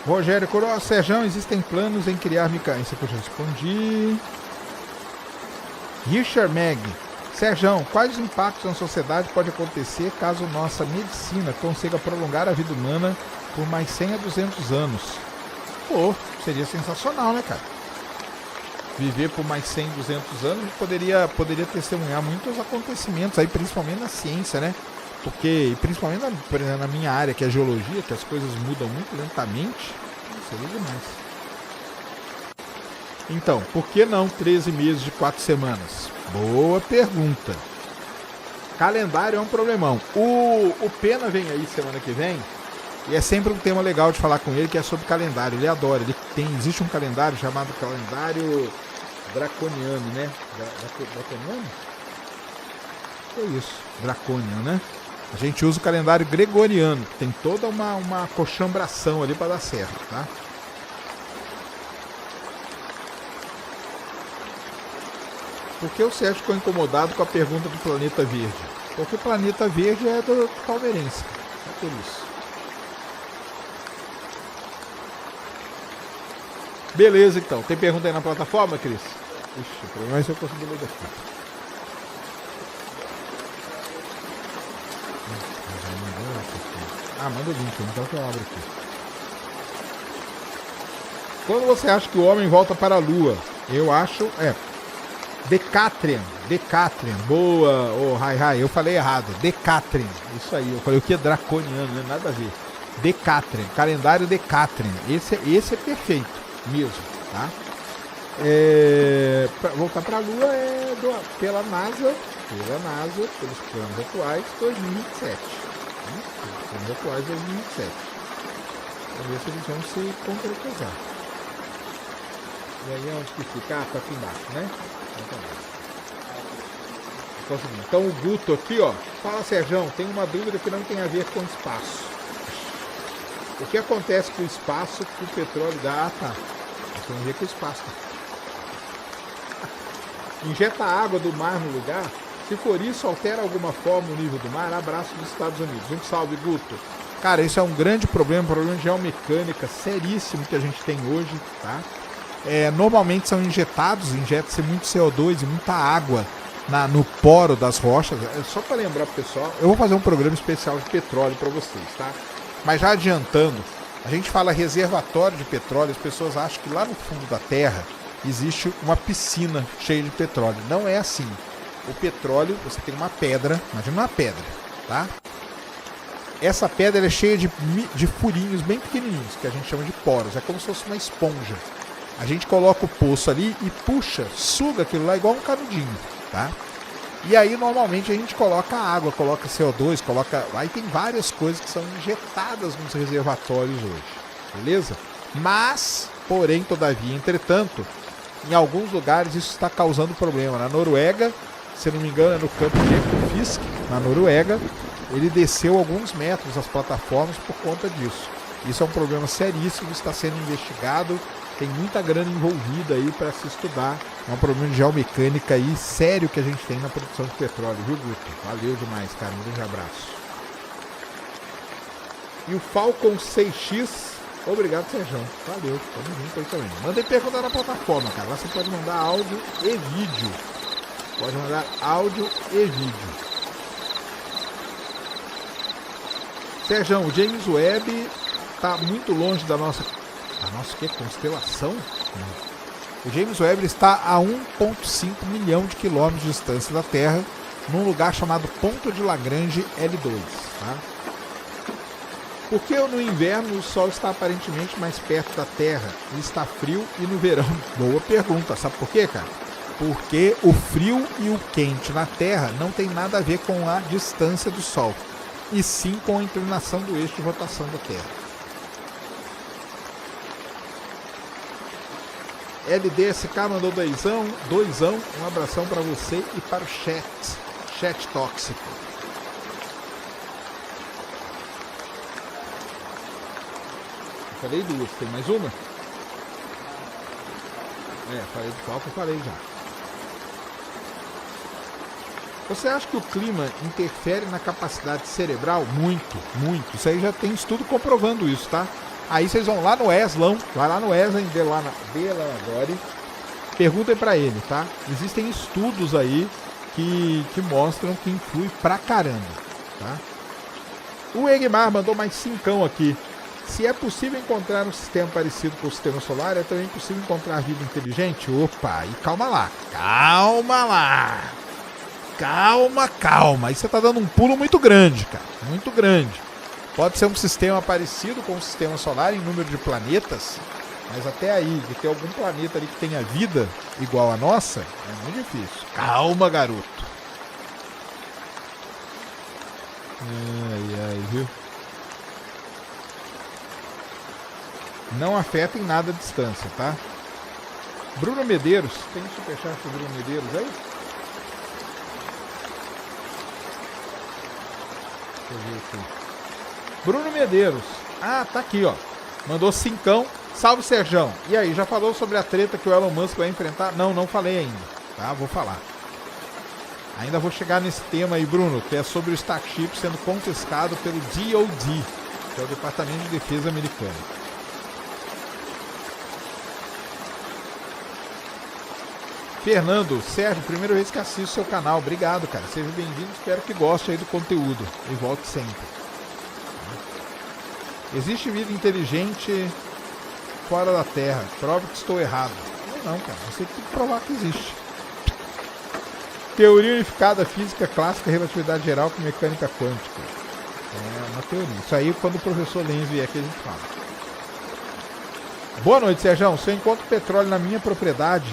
Rogério Coroa, Serjão, existem planos em criar isso que eu já respondi. Richard Meg, Serjão, quais impactos na sociedade pode acontecer caso nossa medicina consiga prolongar a vida humana por mais 100 a 200 anos? Pô, seria sensacional, né, cara? Viver por mais 100, 200 anos poderia testemunhar muitos acontecimentos aí, principalmente na ciência, né? Porque, principalmente na minha área, que é a geologia, que as coisas mudam muito lentamente, seria demais. Então, por que não 13 meses de 4 semanas? Boa pergunta. Calendário é um problemão. O Pena vem aí semana que vem, e é sempre um tema legal de falar com ele, que é sobre calendário. Ele adora. Existe um calendário chamado calendário draconiano, né? Draconiano? É isso, draconiano, né? A gente usa o calendário gregoriano, que tem toda uma coxambração ali para dar certo, tá? Por que o Sérgio ficou incomodado com a pergunta do Planeta Verde? Porque o Planeta Verde é do palmeirense. É por isso. Beleza, então. Tem pergunta aí na plataforma, Cris? Ixi, o problema é se eu conseguir ler daqui. Manda o link, então que eu abro aqui. Quando você acha que o homem volta para a Lua? Eu acho... Decatrian. Boa, eu falei errado. Decatrian. Isso aí, eu falei o que é draconiano, né? Nada a ver. Decatrian, calendário Decatrian. Esse é perfeito mesmo, tá? Voltar para a Lua pela NASA, pelos planos atuais, 2027. Planos atuais 2027. Vamos ver se eles vão se concretizar. E aí onde que fica? Tá aqui embaixo, né? Então o Guto aqui, ó. Fala, Serjão, tem uma dúvida que não tem a ver com espaço. O que acontece com o espaço que o petróleo dá? Tá. Tem a ver com o espaço. Injeta água do mar no lugar. Se for isso, altera alguma forma o nível do mar? Abraço dos Estados Unidos. Um salve, Guto. Cara, isso é um grande problema, problema de geomecânica seríssimo que a gente tem hoje, tá? Normalmente são injeta-se muito CO2 e muita água no poro das rochas. Só para lembrar pro pessoal, eu vou fazer um programa especial de petróleo para vocês, tá? Mas já adiantando, a gente fala reservatório de petróleo, as pessoas acham que lá no fundo da terra existe uma piscina cheia de petróleo. Não é assim. O petróleo, você tem uma pedra, imagina uma pedra, tá? Essa pedra é cheia de furinhos bem pequenininhos, que a gente chama de poros. É como se fosse uma esponja. A gente coloca o poço ali e puxa, suga aquilo lá igual um canudinho, tá? E aí normalmente a gente coloca água, coloca CO2, aí tem várias coisas que são injetadas nos reservatórios hoje, beleza? Mas, porém, todavia, entretanto, em alguns lugares isso está causando problema. Na Noruega, se não me engano, é no campo de Ekofisk, na Noruega, ele desceu alguns metros as plataformas por conta disso. Isso é um problema seríssimo, está sendo investigado, tem muita grana envolvida aí para se estudar. É um problema de geomecânica aí sério que a gente tem na produção de petróleo, viu, Guto? Valeu demais, cara. Um grande abraço. E o Falcon 6X, obrigado, Sérgio. Valeu, tamo junto aí também. Mandem pergunta na plataforma, cara. Lá você pode mandar áudio e vídeo. Pode mandar áudio e vídeo. Sérgio, o James Webb está muito longe da nossa que constelação? O James Webb está a 1,5 milhão de quilômetros de distância da Terra, num lugar chamado Ponto de Lagrange L2. Tá? Por que no inverno o Sol está aparentemente mais perto da Terra e está frio e no verão? Boa pergunta. Sabe por quê, cara? Porque o frio e o quente na Terra não tem nada a ver com a distância do Sol, e sim com a inclinação do eixo de rotação da Terra. LDSK mandou doisão, um abração para você e para o chat tóxico. Eu falei duas, tem mais uma? Falei do Falcon, falei já. Você acha que o clima interfere na capacidade cerebral? Muito, muito. Isso aí já tem estudo comprovando isso, tá? Aí vocês vão lá no Eslão, vai lá no Eslão Delanagori, perguntem pra ele, tá? Existem estudos aí que mostram que influi pra caramba, tá? O Egmar mandou mais 5 aqui. Se é possível encontrar um sistema parecido com o sistema solar, é também possível encontrar vida inteligente? Opa, e calma lá. Calma. Aí você tá dando um pulo muito grande, cara. Muito grande. Pode ser um sistema parecido com o sistema solar em número de planetas, mas até aí, de ter algum planeta ali que tenha vida igual a nossa, é muito difícil. Calma, garoto. Ai, viu? Não afeta em nada a distância, tá? Bruno Medeiros, tem superchat do Bruno Medeiros aí? Deixa eu ver aqui. Bruno Medeiros, tá aqui, ó. Mandou 5. Salve, Serjão. E aí, já falou sobre a treta que o Elon Musk vai enfrentar? Não falei ainda, tá? Vou falar. Ainda vou chegar nesse tema aí, Bruno, que é sobre o Starship sendo confiscado pelo DoD, que é o Departamento de Defesa americano. Fernando, Sérgio, primeira vez que assisto seu canal. Obrigado, cara. Seja bem-vindo. Espero que goste aí do conteúdo. E volte sempre. Existe vida inteligente fora da Terra. Prove que estou errado. Não, cara. Você tem que provar que existe. Teoria unificada, física clássica, relatividade geral com mecânica quântica. É uma teoria. Isso aí, quando o professor Lenz vier aqui, a gente fala. Boa noite, Sérgio. Se eu encontro petróleo na minha propriedade,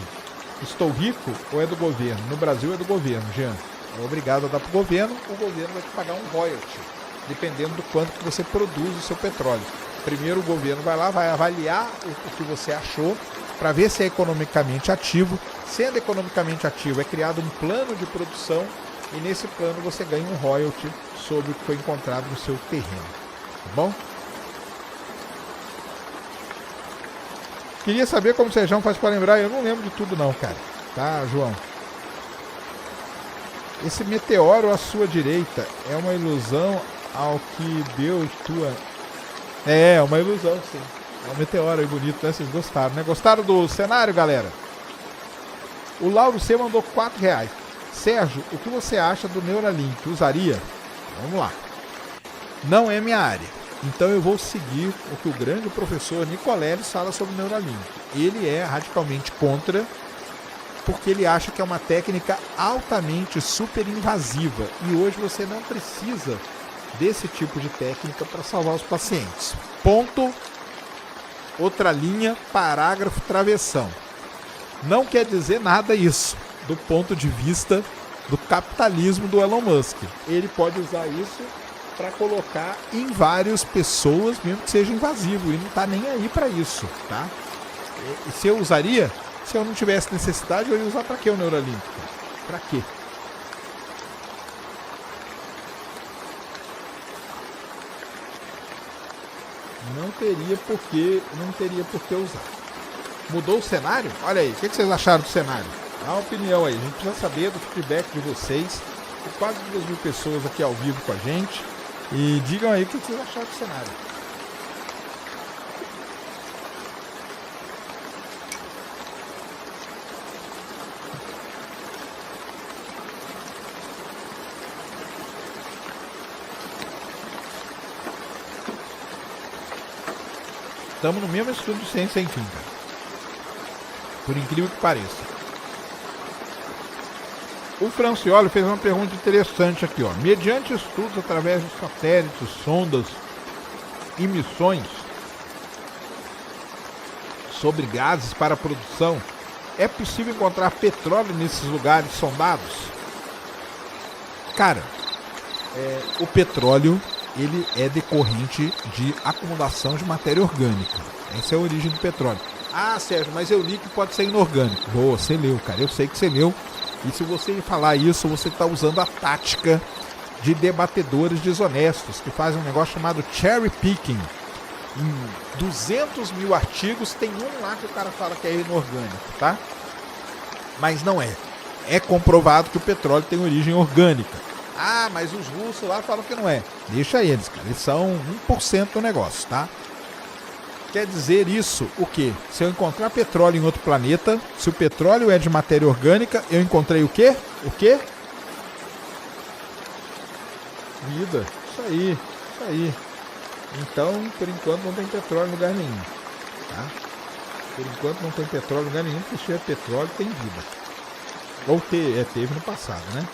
estou rico ou é do governo? No Brasil é do governo, Jean. É obrigado a dar para o governo vai te pagar um royalty, dependendo do quanto que você produz o seu petróleo. Primeiro o governo vai lá, vai avaliar o que você achou, para ver se é economicamente ativo. Sendo economicamente ativo, é criado um plano de produção e nesse plano você ganha um royalty sobre o que foi encontrado no seu terreno. Tá bom? Queria saber como o Sérgio faz para lembrar. Eu não lembro de tudo não, cara. Tá, João? Esse meteoro à sua direita é uma ilusão ao que Deus tua... É uma ilusão, sim. É um meteoro aí bonito, né? Vocês gostaram, né? Gostaram do cenário, galera? O Lauro C mandou R$4. Sérgio, o que você acha do Neuralink? Usaria? Vamos lá. Não é minha área. Então eu vou seguir o que o grande professor Nicoleles fala sobre o Neuralink. Ele é radicalmente contra, porque ele acha que é uma técnica altamente super invasiva. E hoje você não precisa desse tipo de técnica para salvar os pacientes. Ponto. Outra linha, parágrafo, travessão. Não quer dizer nada isso, do ponto de vista do capitalismo do Elon Musk. Ele pode usar isso para colocar em várias pessoas, mesmo que seja invasivo, e não está nem aí para isso, tá? E se eu usaria, se eu não tivesse necessidade, eu ia usar para quê o Neuralink? Para quê? Não teria por que usar. Mudou o cenário? Olha aí, o que vocês acharam do cenário? Dá uma opinião aí, a gente precisa saber do feedback de vocês. Tem quase 2.000 pessoas aqui ao vivo com a gente. E digam aí o que vocês acharam do cenário. Estamos no mesmo estudo de Ciência Sem Fim, cara. Por incrível que pareça. O Francioli fez uma pergunta interessante aqui, ó. Mediante estudos através de satélites, sondas e missões sobre gases para a produção, é possível encontrar petróleo nesses lugares sondados? Cara, o petróleo, ele é decorrente de acumulação de matéria orgânica. Essa é a origem do petróleo. Ah, Sérgio, mas eu li que pode ser inorgânico. Boa, você leu, cara. Eu sei que você leu. E se você falar isso, você está usando a tática de debatedores desonestos, que fazem um negócio chamado cherry picking. Em 200.000 artigos, tem um lá que o cara fala que é inorgânico, tá? Mas não é. É comprovado que o petróleo tem origem orgânica. Ah, mas os russos lá falam que não é. Deixa eles, cara. Eles são 1% do negócio, tá? Quer dizer isso o quê? Se eu encontrar petróleo em outro planeta, se o petróleo é de matéria orgânica, eu encontrei o quê? O quê? Vida. Isso aí. Então, por enquanto não tem petróleo em lugar nenhum, tá? Por enquanto não tem petróleo em lugar nenhum, porque se tiver petróleo tem vida. Ou teve no passado, né?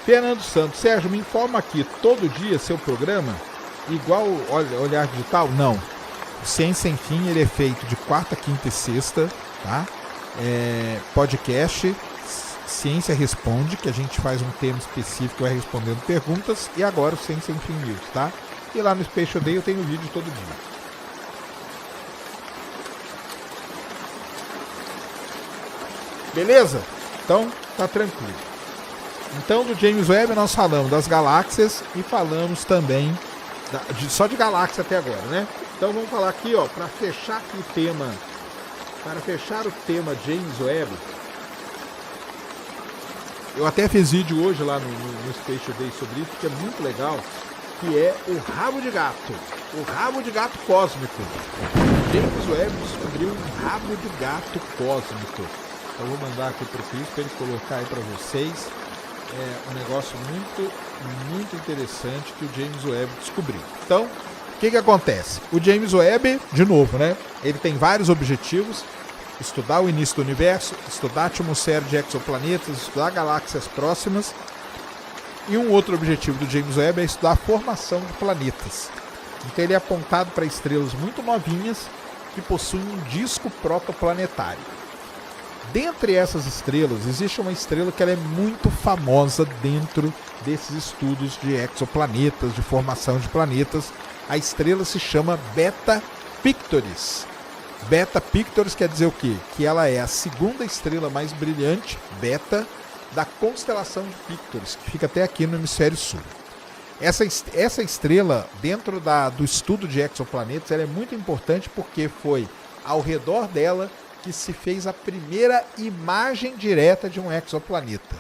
Fernando Santos, Sérgio, me informa aqui, todo dia seu programa, igual Olhar Digital? Não. O Ciência Sem Fim, ele é feito de quarta, quinta e sexta, tá? Podcast, Ciência Responde, que a gente faz um tema específico, vai respondendo perguntas, e agora o Ciência Sem Fim News, tá? E lá no Space Day eu tenho vídeo todo dia. Beleza? Então, tá tranquilo. Então, do James Webb nós falamos das galáxias e falamos também só de galáxia até agora, né? Então vamos falar aqui, ó, para fechar aqui o tema, James Webb. Eu até fiz vídeo hoje lá no Space Day sobre isso, que é muito legal, que é o rabo de gato cósmico. James Webb descobriu um rabo de gato cósmico. Eu vou mandar aqui para o Cris para ele colocar aí para vocês. É um negócio muito interessante que o James Webb descobriu. Então, o que acontece? O James Webb, de novo, né? Ele tem vários objetivos: estudar o início do universo, estudar a atmosfera de exoplanetas, estudar galáxias próximas. E um outro objetivo do James Webb é estudar a formação de planetas. Então ele é apontado para estrelas muito novinhas que possuem um disco protoplanetário. Dentre essas estrelas, existe uma estrela que ela é muito famosa dentro desses estudos de exoplanetas, de formação de planetas. A estrela se chama Beta Pictoris. Beta Pictoris quer dizer o quê? Que ela é a segunda estrela mais brilhante, Beta, da constelação de Pictoris, que fica até aqui no hemisfério sul. Essa estrela, dentro do estudo de exoplanetas, ela é muito importante porque foi ao redor dela que se fez a primeira imagem direta de um exoplaneta.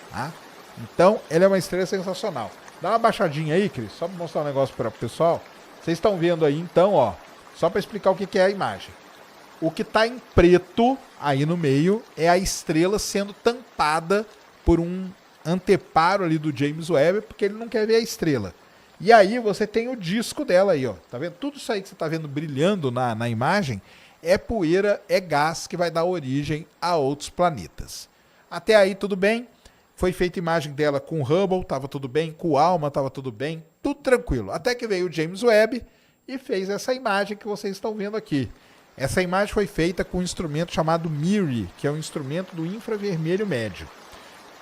Tá? Então, ela é uma estrela sensacional. Dá uma baixadinha aí, Cris, só para mostrar um negócio para o pessoal. Vocês estão vendo aí, então, ó, só para explicar o que é a imagem. O que está em preto aí no meio é a estrela sendo tampada por um anteparo ali do James Webb, porque ele não quer ver a estrela. E aí você tem o disco dela aí, ó. Tá vendo? Tudo isso aí que você está vendo brilhando na imagem é poeira, é gás que vai dar origem a outros planetas. Até aí tudo bem. Foi feita imagem dela com o Hubble, estava tudo bem. Com o ALMA estava tudo bem. Tudo tranquilo. Até que veio o James Webb e fez essa imagem que vocês estão vendo aqui. Essa imagem foi feita com um instrumento chamado MIRI, que é um instrumento do infravermelho médio.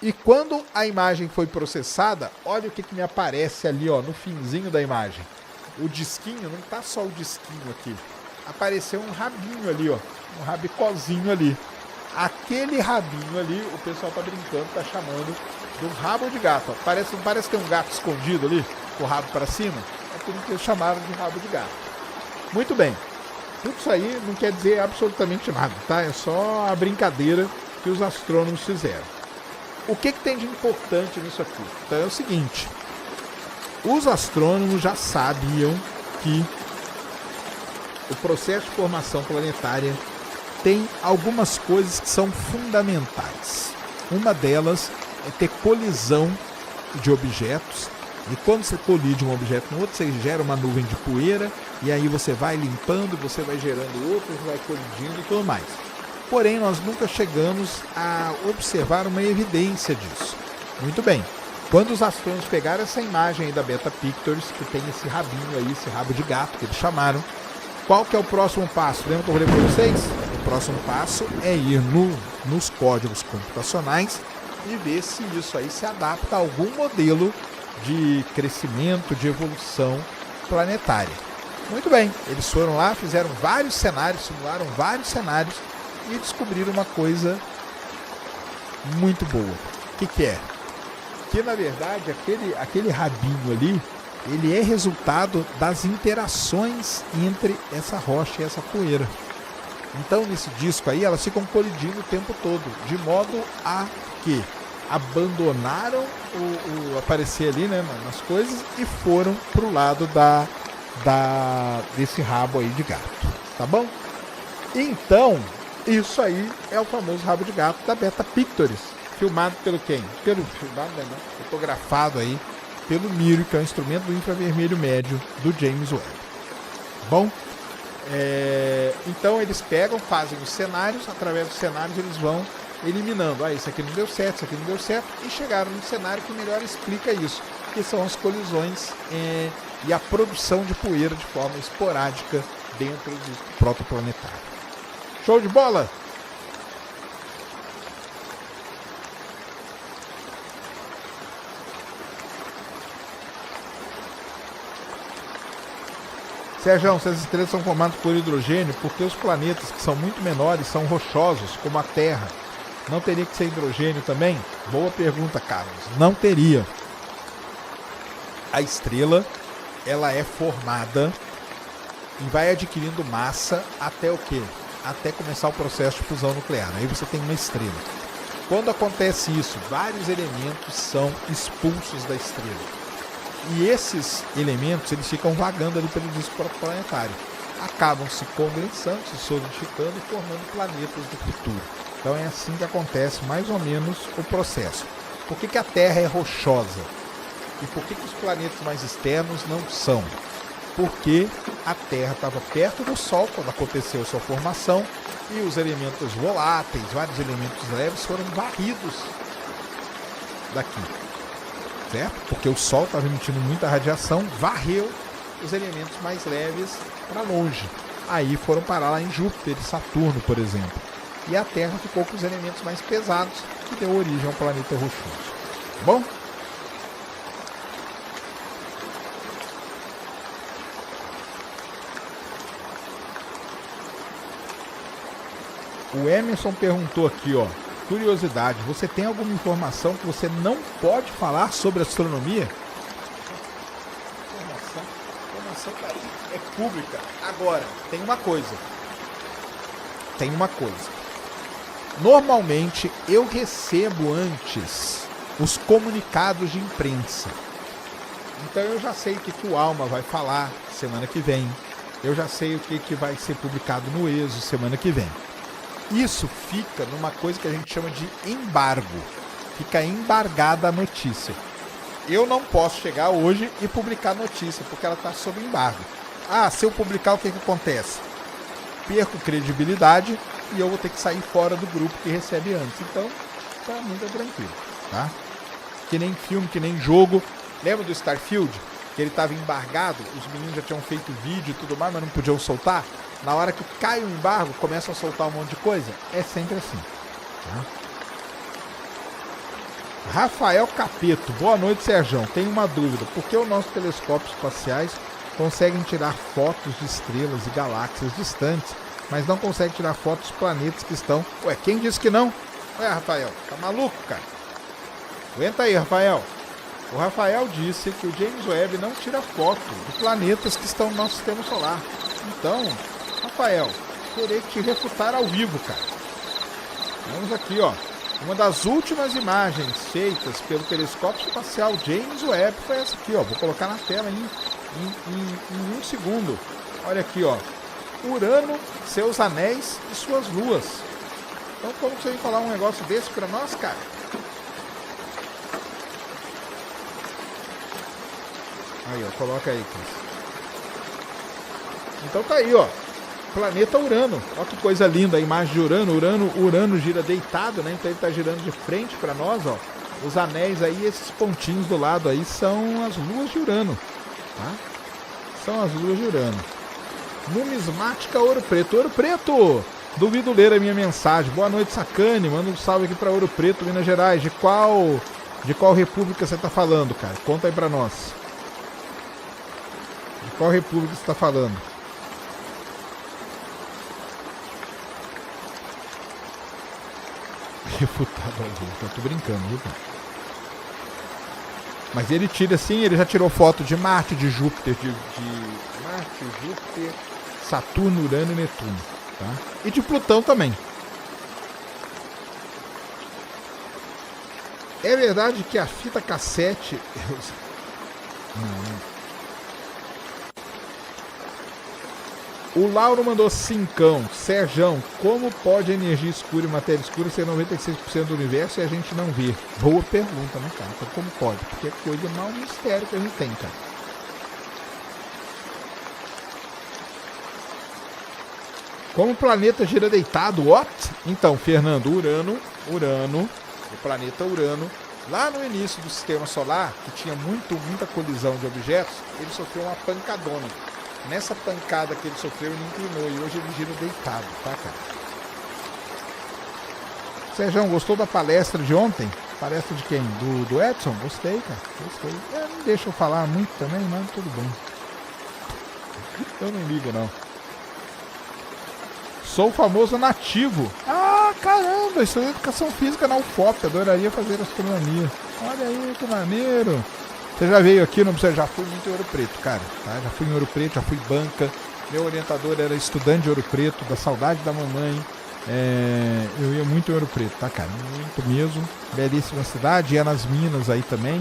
E quando a imagem foi processada, olha o que me aparece ali, ó, no finzinho da imagem. O disquinho, não está só o disquinho aqui. Apareceu um rabinho ali, ó, um rabicozinho ali. Aquele rabinho ali, o pessoal tá brincando, tá chamando do rabo de gato. Ó. Não parece que tem um gato escondido ali, com o rabo para cima? É aquilo que eles chamaram de rabo de gato. Muito bem. Tudo isso aí não quer dizer absolutamente nada, tá? É só a brincadeira que os astrônomos fizeram. O que tem de importante nisso aqui? Então é o seguinte. Os astrônomos já sabiam que o processo de formação planetária tem algumas coisas que são fundamentais. Uma delas é ter colisão de objetos. E quando você colide um objeto no outro, você gera uma nuvem de poeira. E aí você vai limpando, você vai gerando outros, vai colidindo e tudo mais. Porém, nós nunca chegamos a observar uma evidência disso. Muito bem. Quando os astrônomos pegaram essa imagem aí da Beta Pictures, que tem esse rabinho aí, esse rabo de gato que eles chamaram, qual que é o próximo passo? Lembra que eu falei para vocês? O próximo passo é ir nos códigos computacionais e ver se isso aí se adapta a algum modelo de crescimento, de evolução planetária. Muito bem, eles foram lá, fizeram vários cenários, simularam vários cenários e descobriram uma coisa muito boa. O que é? Que na verdade aquele rabinho ali, ele é resultado das interações entre essa rocha e essa poeira. Então nesse disco aí elas ficam colidindo o tempo todo, de modo a que abandonaram o aparecer ali, né, nas coisas e foram pro lado desse rabo aí de gato, tá bom? Então isso aí é o famoso rabo de gato da Beta Pictures, filmado pelo quem? Fotografado aí pelo MIRI, que é o instrumento do infravermelho médio do James Webb. Bom, então eles pegam, fazem os cenários, através dos cenários eles vão eliminando. Isso aqui não deu certo, isso aqui não deu certo, e chegaram no cenário que melhor explica isso, que são as colisões e a produção de poeira de forma esporádica dentro do protoplanetário. Show de bola? Sérgio, essas estrelas são formadas por hidrogênio porque os planetas que são muito menores são rochosos, como a Terra. Não teria que ser hidrogênio também? Boa pergunta, Carlos. Não teria. A estrela, ela é formada e vai adquirindo massa até o quê? Até começar o processo de fusão nuclear. Aí você tem uma estrela. Quando acontece isso, vários elementos são expulsos da estrela. E esses elementos, eles ficam vagando ali pelo disco protoplanetário. Acabam se condensando, se solidificando e formando planetas do futuro. Então é assim que acontece mais ou menos o processo. Por que a Terra é rochosa? E por que os planetas mais externos não são? Porque a Terra estava perto do Sol quando aconteceu a sua formação e os elementos voláteis, vários elementos leves foram varridos daqui. Certo? Porque o Sol estava emitindo muita radiação, varreu os elementos mais leves para longe. Aí foram parar lá em Júpiter e Saturno, por exemplo. E a Terra ficou com os elementos mais pesados, que deu origem ao planeta rochoso. Bom? O Emerson perguntou aqui, ó. Curiosidade, você tem alguma informação que você não pode falar sobre astronomia? Informação é pública. Agora, tem uma coisa. Normalmente, eu recebo antes os comunicados de imprensa. Então, eu já sei o que o Alma vai falar semana que vem. Eu já sei o que vai ser publicado no ESO semana que vem. Isso fica numa coisa que a gente chama de embargo. Fica embargada a notícia. Eu não posso chegar hoje e publicar a notícia, porque ela está sob embargo. Se eu publicar, o que acontece? Perco credibilidade e eu vou ter que sair fora do grupo que recebe antes. Então, para mim tá tranquilo, tá? Que nem filme, que nem jogo. Lembra do Starfield? Que ele estava embargado, os meninos já tinham feito vídeo e tudo mais, mas não podiam soltar. Na hora que cai o embargo, começam a soltar um monte de coisa. É sempre assim. Tá? Rafael Capeto. Boa noite, Sérgio. Tenho uma dúvida. Por que os nossos telescópios espaciais conseguem tirar fotos de estrelas e galáxias distantes mas não consegue tirar foto dos planetas que estão... Ué, quem disse que não? Ué, Rafael, tá maluco, cara? Aguenta aí, Rafael. O Rafael disse que o James Webb não tira foto dos planetas que estão no nosso sistema solar. Então, Rafael, terei que te refutar ao vivo, cara. Vamos aqui, ó. Uma das últimas imagens feitas pelo telescópio espacial James Webb foi essa aqui, ó. Vou colocar na tela em um segundo. Olha aqui, ó. Urano, seus anéis e suas luas. Então, como você vem falar um negócio desse pra nós, cara? Aí, ó. Coloca aí, Cris. Então tá aí, ó. Planeta Urano. Olha que coisa linda a imagem de Urano. Urano gira deitado, né? Então ele tá girando de frente para nós, ó. Os anéis aí, esses pontinhos do lado aí são as luas de Urano, tá? São as luas de Urano. Numismática Ouro Preto. Ouro Preto! Duvido ler a minha mensagem. Boa noite, Sacane. Manda um salve aqui para Ouro Preto, Minas Gerais. De qual república você tá falando, cara? Conta aí para nós. De qual república você tá falando? Refutado ao vivo. Eu tô brincando, viu, cara? Mas ele tira assim, ele já tirou foto de Marte, de Júpiter, de Marte, Júpiter, Saturno, Urano e Netuno, tá? E de Plutão também. É verdade que a fita cassete... Não. O Lauro mandou cincão. Serjão, como pode a energia escura e matéria escura ser 96% do universo e a gente não vê? Boa pergunta, né, cara? Então, como pode? Porque é coisa mal mistério que a gente tem, cara. Como o planeta gira deitado, what? Então, Fernando, Urano, o planeta Urano, lá no início do sistema solar, que tinha muita colisão de objetos, ele sofreu uma pancadona. Nessa pancada que ele sofreu, ele inclinou e hoje ele gira deitado, tá, cara? Sérgio, gostou da palestra de ontem? Palestra de quem? Do Edson? Gostei, cara. Gostei. Não deixa eu falar muito também, mas tudo bem. Eu não ligo, não. Sou famoso nativo. Ah, caramba, isso é educação física na UFOP. Adoraria fazer astronomia. Olha aí, que maneiro. Você já veio aqui, não precisa, já fui muito em Ouro Preto, cara, tá? Já fui em Ouro Preto, já fui banca. Meu orientador era estudante de Ouro Preto, da saudade da mamãe. Eu ia muito em Ouro Preto, tá, cara? Muito mesmo. Belíssima cidade, ia nas minas aí também,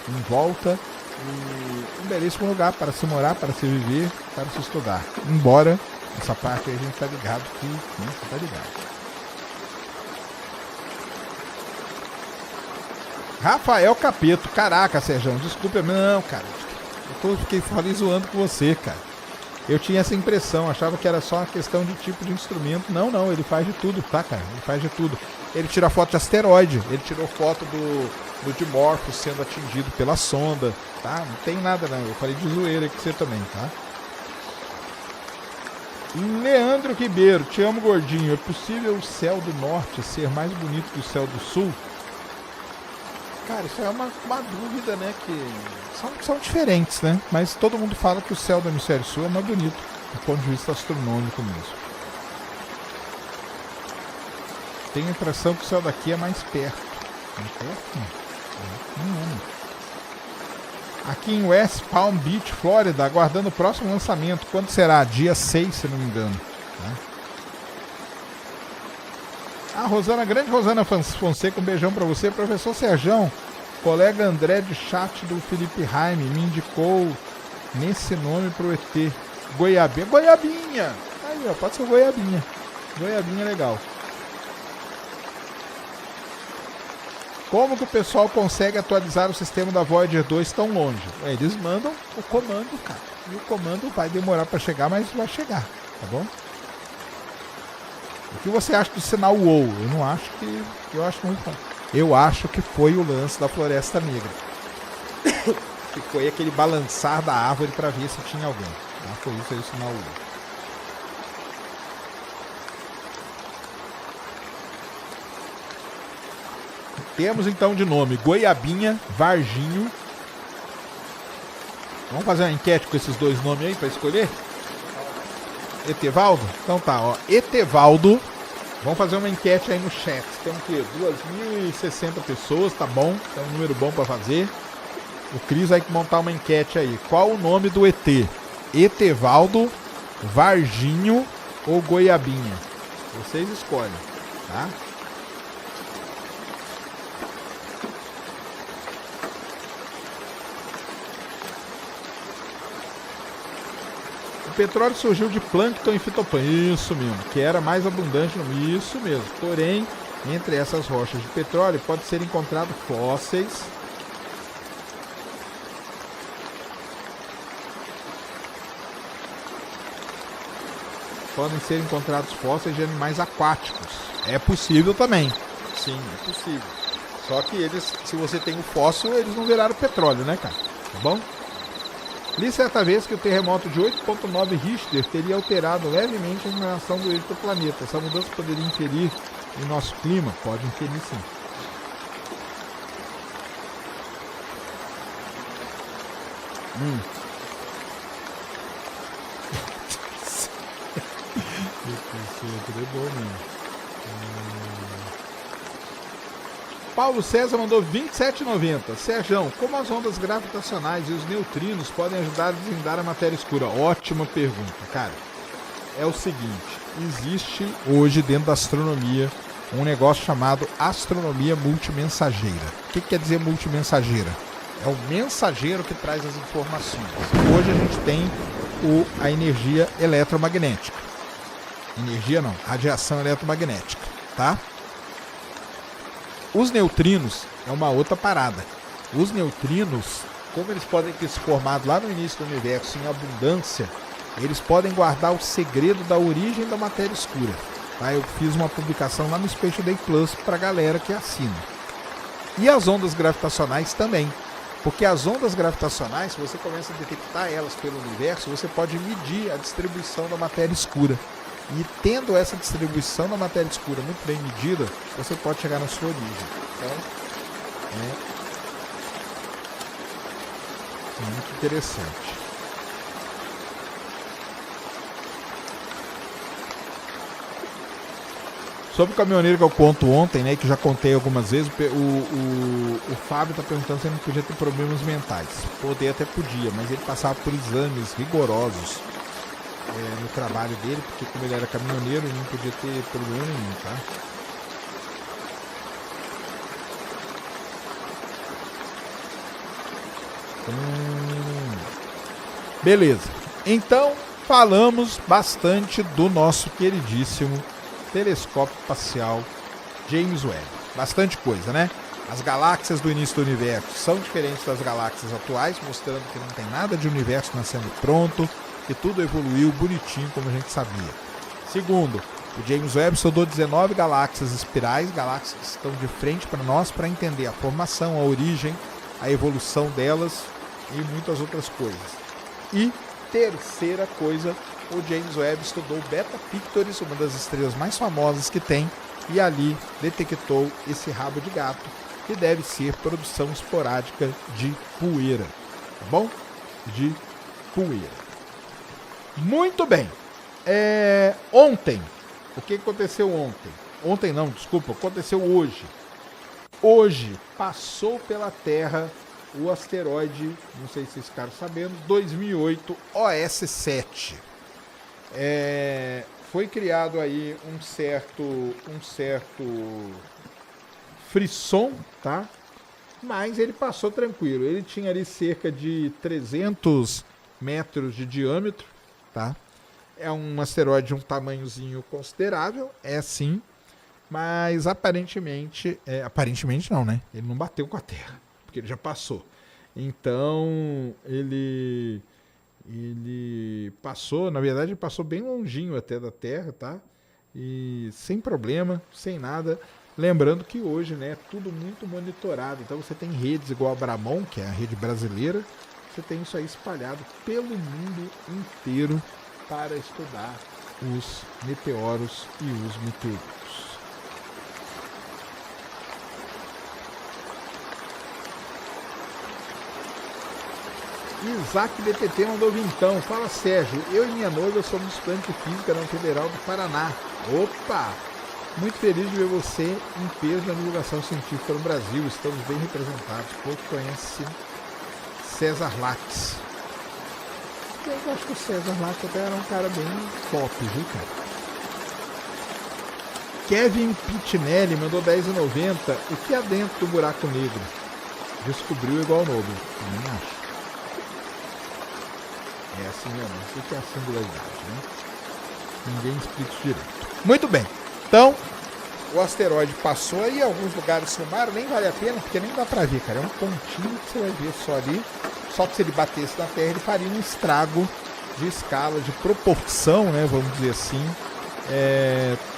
em volta. E um belíssimo lugar para se morar, para se viver, para se estudar. Embora, essa parte aí a gente tá ligado que, né, você tá ligado. Rafael Capeto, caraca, Sérgio, desculpa, não, cara, falei zoando com você, cara. Eu tinha essa impressão, achava que era só uma questão de tipo de instrumento. Não, ele faz de tudo, tá, cara? Ele faz de tudo. Ele tira foto de asteroide, ele tirou foto do Dimorphos sendo atingido pela sonda, tá? Não tem nada, não. Eu falei de zoeira com você também, tá? Leandro Ribeiro, te amo, gordinho. É possível o céu do norte ser mais bonito que o céu do sul? Cara, isso é uma dúvida, né? Que são diferentes, né? Mas todo mundo fala que o céu do hemisfério sul é mais bonito, do ponto de vista astronômico mesmo. Tenho a impressão que o céu daqui é mais perto. Mais perto? Não. Aqui em West Palm Beach, Flórida, aguardando o próximo lançamento. Quando será? Dia 6, se não me engano. A grande Rosana Fonseca, um beijão pra você. Professor Serjão, colega André de chat do Felipe Raime me indicou nesse nome pro ET. Goiabinha! Aí, ó, pode ser Goiabinha. Goiabinha é legal. Como que o pessoal consegue atualizar o sistema da Voyager 2 tão longe? Eles mandam o comando, cara. E o comando vai demorar pra chegar, mas vai chegar, tá bom? O que você acha do sinal WOW? Eu não acho que... Eu acho que foi o lance da Floresta Negra. Que foi aquele balançar da árvore para ver se tinha alguém. Tá? Foi isso aí o sinal WOW. Temos então de nome Goiabinha, Varginho. Vamos fazer uma enquete com esses dois nomes aí para escolher? Etevaldo? Então tá, ó. Etevaldo. Vamos fazer uma enquete aí no chat. Tem o quê? 2.060 pessoas, tá bom? É um número bom pra fazer. O Cris vai montar uma enquete aí. Qual o nome do ET? Etevaldo, Varginho ou Goiabinha? Vocês escolhem, tá? O petróleo surgiu de plâncton e fitoplâncton, isso mesmo, que era mais abundante no isso mesmo. Porém, entre essas rochas de petróleo pode ser encontrado fósseis. Podem ser encontrados fósseis de animais aquáticos. É possível também. Sim, é possível. Só que eles, se você tem o fóssil, eles não viraram petróleo, né, cara? Tá bom? Li certa vez que o terremoto de 8.9 Richter teria alterado levemente a inclinação do eixo do planeta. Essa mudança poderia inferir em nosso clima? Pode inferir sim. É bom mesmo. Paulo César mandou 27,90. Sérgio, como as ondas gravitacionais e os neutrinos podem ajudar a desvendar a matéria escura? Ótima pergunta, cara. É o seguinte, existe hoje dentro da astronomia um negócio chamado astronomia multimensageira. O que quer dizer multimensageira? É o mensageiro que traz as informações. Hoje a gente tem a energia eletromagnética. Energia não, radiação eletromagnética, tá? Os neutrinos é uma outra parada. Os neutrinos, como eles podem ter se formado lá no início do universo em abundância, eles podem guardar o segredo da origem da matéria escura. Tá? Eu fiz uma publicação lá no Space Day Plus para a galera que assina. E as ondas gravitacionais também. Porque as ondas gravitacionais, se você começa a detectar elas pelo universo, você pode medir a distribuição da matéria escura. E tendo essa distribuição da matéria escura muito bem medida, você pode chegar na sua origem. Então, é muito interessante. Sobre o caminhoneiro que eu conto ontem, né, que já contei algumas vezes, o Fábio está perguntando se ele não podia ter problemas mentais. Poder até podia, mas ele passava por exames rigorosos no trabalho dele, porque como ele era caminhoneiro, ele não podia ter problema nenhum, tá? Beleza. Então, falamos bastante do nosso queridíssimo telescópio espacial James Webb. Bastante coisa, né? As galáxias do início do universo são diferentes das galáxias atuais, mostrando que não tem nada de universo nascendo pronto, que tudo evoluiu bonitinho como a gente sabia. Segundo, o James Webb estudou 19 galáxias espirais, galáxias que estão de frente para nós para entender a formação, a origem, a evolução delas e muitas outras coisas. E terceira coisa, o James Webb estudou Beta Pictoris, uma das estrelas mais famosas que tem, e ali detectou esse rabo de gato, que deve ser produção esporádica de poeira, tá bom? De poeira. Muito bem. Ontem, o que aconteceu ontem? Ontem não, desculpa, aconteceu hoje. Hoje passou pela Terra o asteroide, não sei se vocês ficaram sabendo, 2008 OS-7. Foi criado aí um certo frisson, tá? Mas ele passou tranquilo. Ele tinha ali cerca de 300 metros de diâmetro, tá? É um asteroide de um tamanhozinho considerável, é sim, mas aparentemente não, né? Ele não bateu com a Terra, porque ele já passou. Então, ele passou, na verdade, ele passou bem longinho até da Terra, tá? E sem problema, sem nada. Lembrando que hoje, né, é tudo muito monitorado. Então você tem redes igual a Bramon, que é a rede brasileira. Você tem isso aí espalhado pelo mundo inteiro para estudar os meteoros e os meteoritos. Isaac BTT mandou vintão. Fala, Sérgio. Eu e minha noiva somos estudantes de física na Federal do Paraná. Opa! Muito feliz de ver você em peso na divulgação científica no Brasil. Estamos bem representados. Pouco conhece César Lattes. Eu acho que o César Lattes até era um cara bem top, viu, cara? Kevin Pitinelli mandou 10,90. O que há dentro do buraco negro? Descobriu igual novo. Também acho. É assim mesmo. O que é a singularidade, né? Ninguém explica isso direito. Muito bem. Então, o asteroide passou aí, alguns lugares filmaram, nem vale a pena, porque nem dá pra ver, cara. É um pontinho que você vai ver só ali. Só que se ele batesse na Terra, ele faria um estrago de escala, de proporção, né? Vamos dizer assim.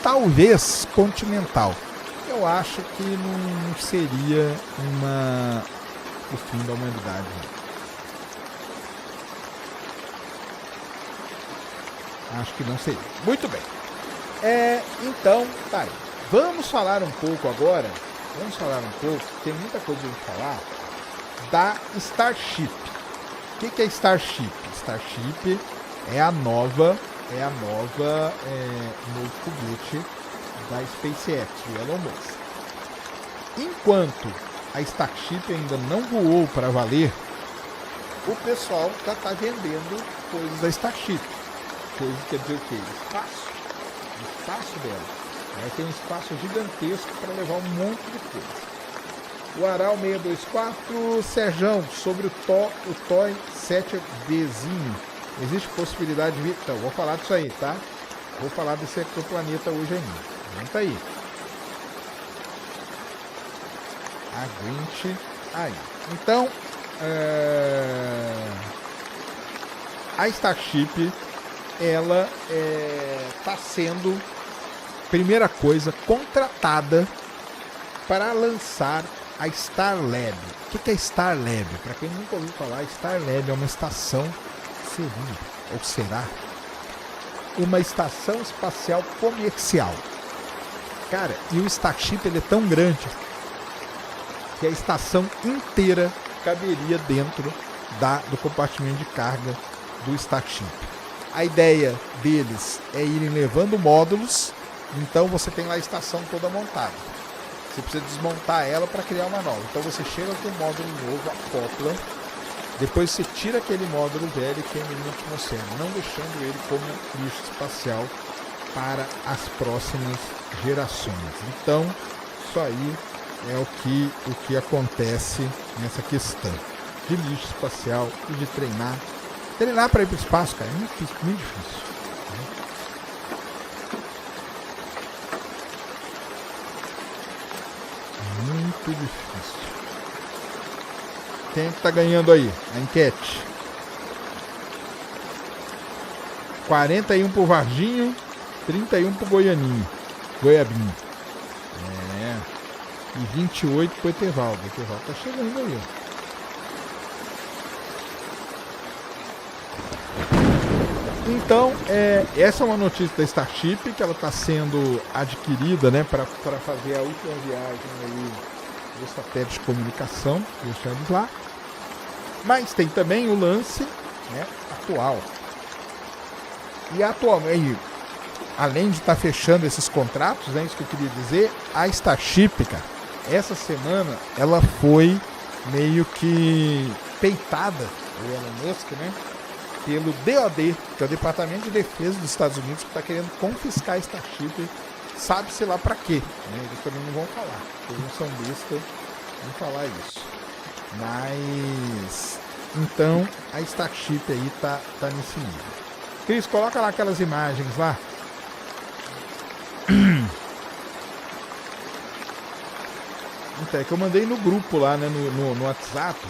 Talvez continental. Eu acho que não seria o fim da humanidade. Acho que não seria. Muito bem. Então, tá aí. Vamos falar um pouco agora. Tem muita coisa pra gente falar da Starship. O que é Starship? Starship é o novo foguete da SpaceX, do Elon Musk. Enquanto a Starship ainda não voou para valer, o pessoal já está vendendo coisas da Starship. Coisas quer dizer o quê? Espaço dela. Tem um espaço gigantesco para levar um monte de coisa. O Aral 624, Serjão, sobre o Toy 7Bzinho. Existe possibilidade de... Então, vou falar disso aí, tá? Vou falar desse exoplaneta hoje ainda. Aguenta aí. Aguente aí. Então, a Starship, ela está sendo, primeira coisa, contratada para lançar a Starlab. O que é Starlab? Para quem nunca ouviu falar, Starlab é uma estação, será uma estação espacial comercial. Cara, e o Starship ele é tão grande que a estação inteira caberia dentro do compartimento de carga do Starship. A ideia deles é irem levando módulos, então você tem lá a estação toda montada. Você precisa desmontar ela para criar uma nova. Então você chega com um módulo novo, acopla, depois você tira aquele módulo velho e queima ele na atmosfera, não deixando ele como lixo espacial para as próximas gerações. Então, isso aí é o que acontece nessa questão de lixo espacial e de treinar. Treinar para ir para o espaço, cara, é muito difícil. Muito difícil. Quem tá ganhando aí? A enquete. 41 pro Varginho, 31 pro Goiabinho. E 28 pro Etevaldo. O Etevaldo tá chegando aí, ó. Então, essa é uma notícia da Starship, que ela está sendo adquirida, né, para fazer a última viagem aí do satélite de comunicação, deixar eles lá. Mas tem também o lance, né, atual. E atualmente, além de estar fechando esses contratos, né, isso que eu queria dizer, a Starship, cara, essa semana ela foi meio que peitada, o Elon Musk, né, pelo DoD, que é o Departamento de Defesa dos Estados Unidos, que está querendo confiscar a Starship, sabe-se lá para quê, né? Eles também não vão falar, eles não são bestas, vão falar isso. Mas, então, a Starship aí tá nesse nível. Cris, coloca lá aquelas imagens lá. Então, é que eu mandei no grupo lá, né, no WhatsApp.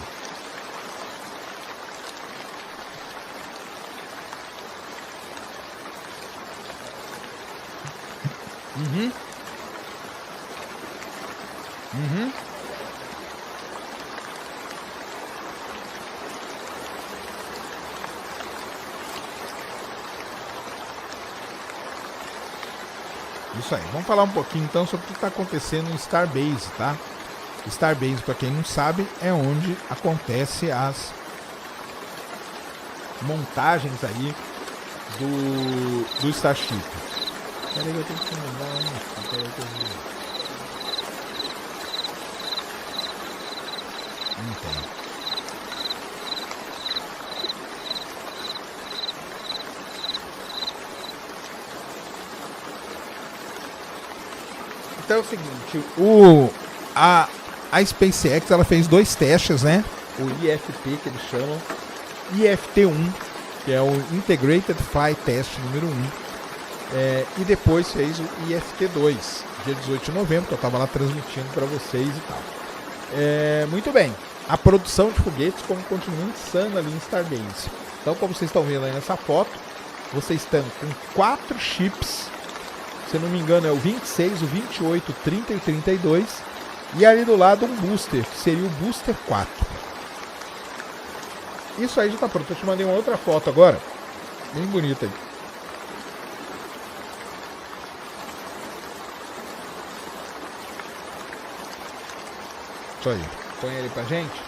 Isso aí, vamos falar um pouquinho então sobre o que está acontecendo em Starbase, tá? Starbase, para quem não sabe, é onde acontece montagens aí do Starship. Peraí, eu tenho que mandar uma aqui. Peraí que eu vou. Não tem. Então é o seguinte, a SpaceX ela fez 2 testes, né? O IFT que eles chamam, IFT-1, que é o Integrated Flight Test número 1, e depois fez o IFT-2, dia 18 de novembro, que eu estava lá transmitindo para vocês e tal. Muito bem, a produção de foguetes continua insana ali em Starbase. Então, como vocês estão vendo aí nessa foto, vocês estão com 4 chips. Se não me engano é o 26, o 28, o 30 e o 32. E ali do lado um booster, que seria o Booster 4. Isso aí já está pronto. Eu te mandei uma outra foto agora. Bem bonita aí. Isso aí. Põe ele pra gente.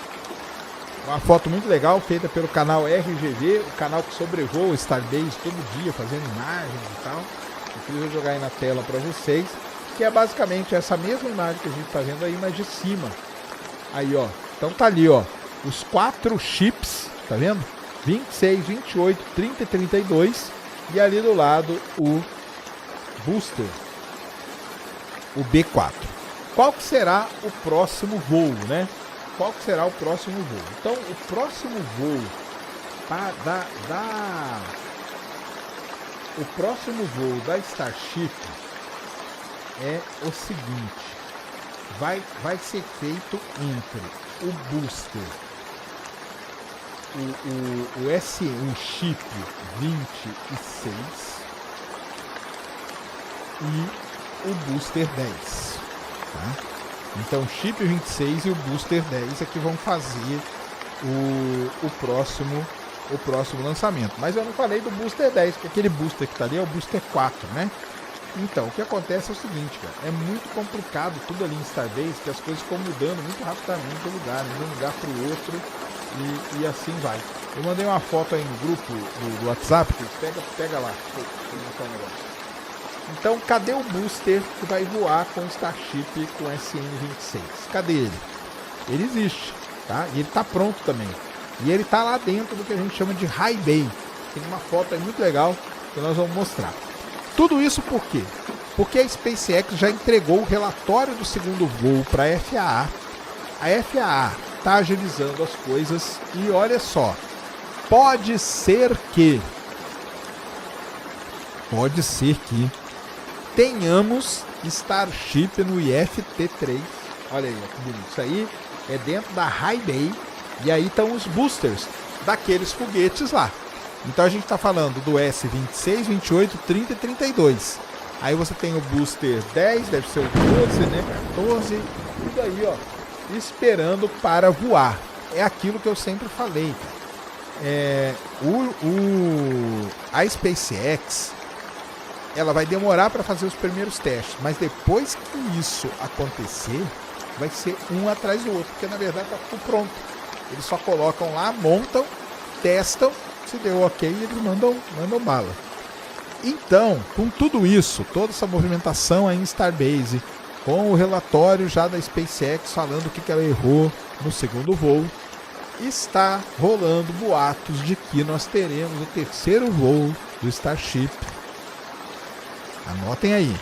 Uma foto muito legal, feita pelo canal RGV, o canal que sobrevoa o Starbase todo dia, fazendo imagens e tal. Eu queria jogar aí na tela para vocês, que é basicamente essa mesma imagem que a gente está vendo aí, mas de cima. Aí, ó. Então tá ali, ó. Os 4 chips, tá vendo? 26, 28, 30 e 32. E ali do lado o booster, o B4. Qual que será o próximo voo, né? Qual que será o próximo voo? Então, o próximo voo o próximo voo da Starship é o seguinte: vai ser feito entre o booster, o chip 26 e o booster 10, tá? Então, o chip 26 e o booster 10 é que vão fazer o próximo lançamento. Mas eu não falei do booster 10, porque aquele booster que está ali é o booster 4, né? Então, o que acontece é o seguinte, cara, é muito complicado tudo ali em Starbase, que as coisas ficam mudando muito rapidamente de lugar, de um lugar para o outro, e assim vai. Eu mandei uma foto aí no grupo do WhatsApp, pega lá, deixa eu mostrar um negócio. Então, cadê o booster que vai voar com o Starship com SN26? Cadê ele? Ele existe, tá? E ele está pronto também. E ele está lá dentro do que a gente chama de High Bay. Tem uma foto aí muito legal que nós vamos mostrar. Tudo isso por quê? Porque a SpaceX já entregou o relatório do segundo voo para a FAA. A FAA está agilizando as coisas e olha só, pode ser que tenhamos Starship no IFT-3. Olha aí, que bonito. Isso aí é dentro da High Bay. E aí estão os boosters daqueles foguetes lá. Então a gente está falando do S26, 28, 30 e 32. Aí você tem o booster 10, deve ser o 12, né? 14. Tudo aí, ó, esperando para voar. É aquilo que eu sempre falei. A SpaceX, ela vai demorar para fazer os primeiros testes, mas depois que isso acontecer, vai ser um atrás do outro, porque na verdade está tudo pronto. Eles só colocam lá, montam, testam, se deu ok, eles mandam bala. Então, com tudo isso, toda essa movimentação aí em Starbase, com o relatório já da SpaceX falando o que ela errou no segundo voo, está rolando boatos de que nós teremos o terceiro voo do Starship. Anotem aí,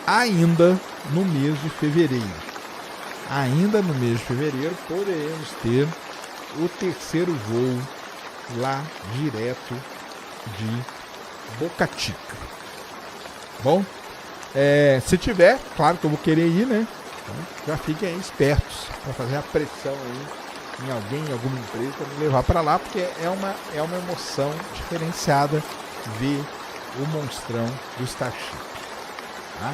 ainda no mês de fevereiro. Ainda no mês de fevereiro poderemos ter o terceiro voo lá direto de Boca Chica. Bom, se tiver, claro que eu vou querer ir, né? Então, já fiquem aí espertos para fazer a pressão aí em alguém, em alguma empresa, para me levar para lá, porque é uma emoção diferenciada ver o monstrão do Starship. Tá?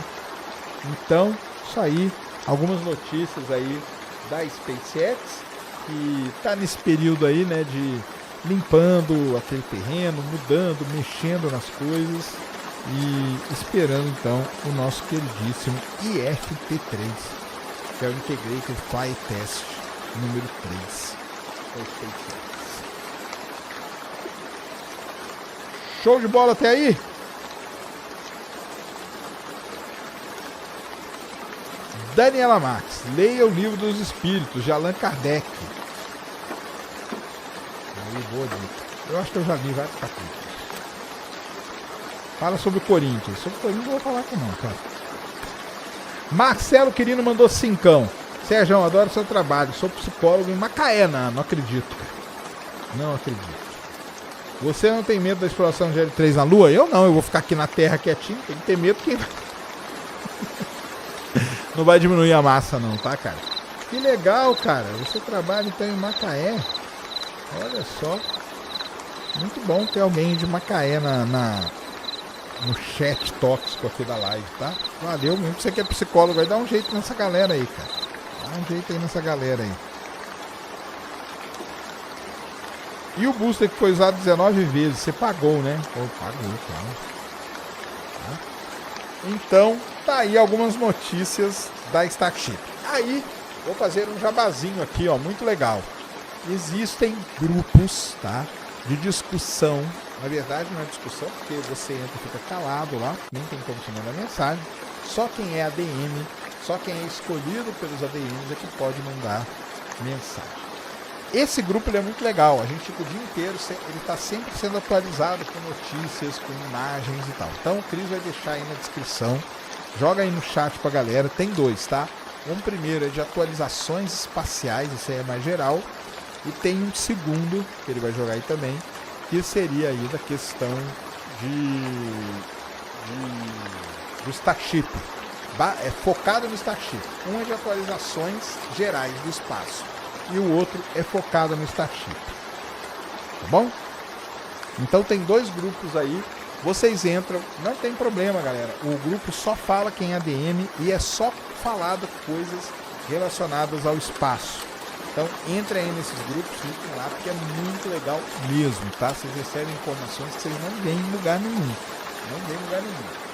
Então, isso aí. Algumas notícias aí da SpaceX, que está nesse período aí, né, de limpando aquele terreno, mudando, mexendo nas coisas e esperando então o nosso queridíssimo IFT-3, que é o Integrated Flight Test número 3 da SpaceX. Show de bola até aí? Daniela Max, leia o Livro dos Espíritos, de Allan Kardec. Aí, boa dica. Eu acho que eu já li vários capítulos. Fala sobre o Corinthians. Sobre o Corinthians eu não vou falar aqui não, cara. Marcelo Quirino mandou 5. Sérgio, adoro seu trabalho. Sou psicólogo em Macaé. Não acredito, cara. Não acredito. Você não tem medo da exploração de L3 na Lua? Eu não, eu vou ficar aqui na Terra quietinho. Tem que ter medo que... Não vai diminuir a massa não, tá, cara? Que legal, cara. Você trabalha então em Macaé. Olha só. Muito bom ter alguém de Macaé no chat tóxico aqui da live, tá? Valeu mesmo. Você que é psicólogo, vai dar um jeito nessa galera aí, cara. Dá um jeito aí nessa galera aí. E o booster que foi usado 19 vezes, você pagou, né? Pô, pagou, cara. Tá? Então, tá aí algumas notícias da Starship. Aí, vou fazer um jabazinho aqui, ó, muito legal. Existem grupos, tá? De discussão. Na verdade, não é discussão, porque você entra e fica calado lá, nem tem como você mandar mensagem. Só quem é ADM, só quem é escolhido pelos ADMs é que pode mandar mensagem. Esse grupo ele é muito legal, a gente fica o dia inteiro, ele está sempre sendo atualizado com notícias, com imagens e tal. Então o Cris vai deixar aí na descrição, joga aí no chat pra galera, tem 2, tá? Um primeiro é de atualizações espaciais, esse aí é mais geral, e tem um segundo, que ele vai jogar aí também, que seria aí da questão do Starship, é focado no Starship. Um é de atualizações gerais do espaço. E o outro é focado no Starship. Tá bom? Então tem 2 grupos aí. Vocês entram, não tem problema, galera. O grupo só fala quem é ADM e é só falado coisas relacionadas ao espaço. Então entrem aí nesses grupos, fiquem lá, porque é muito legal mesmo, tá? Vocês recebem informações que vocês não veem em lugar nenhum. Não veem em lugar nenhum.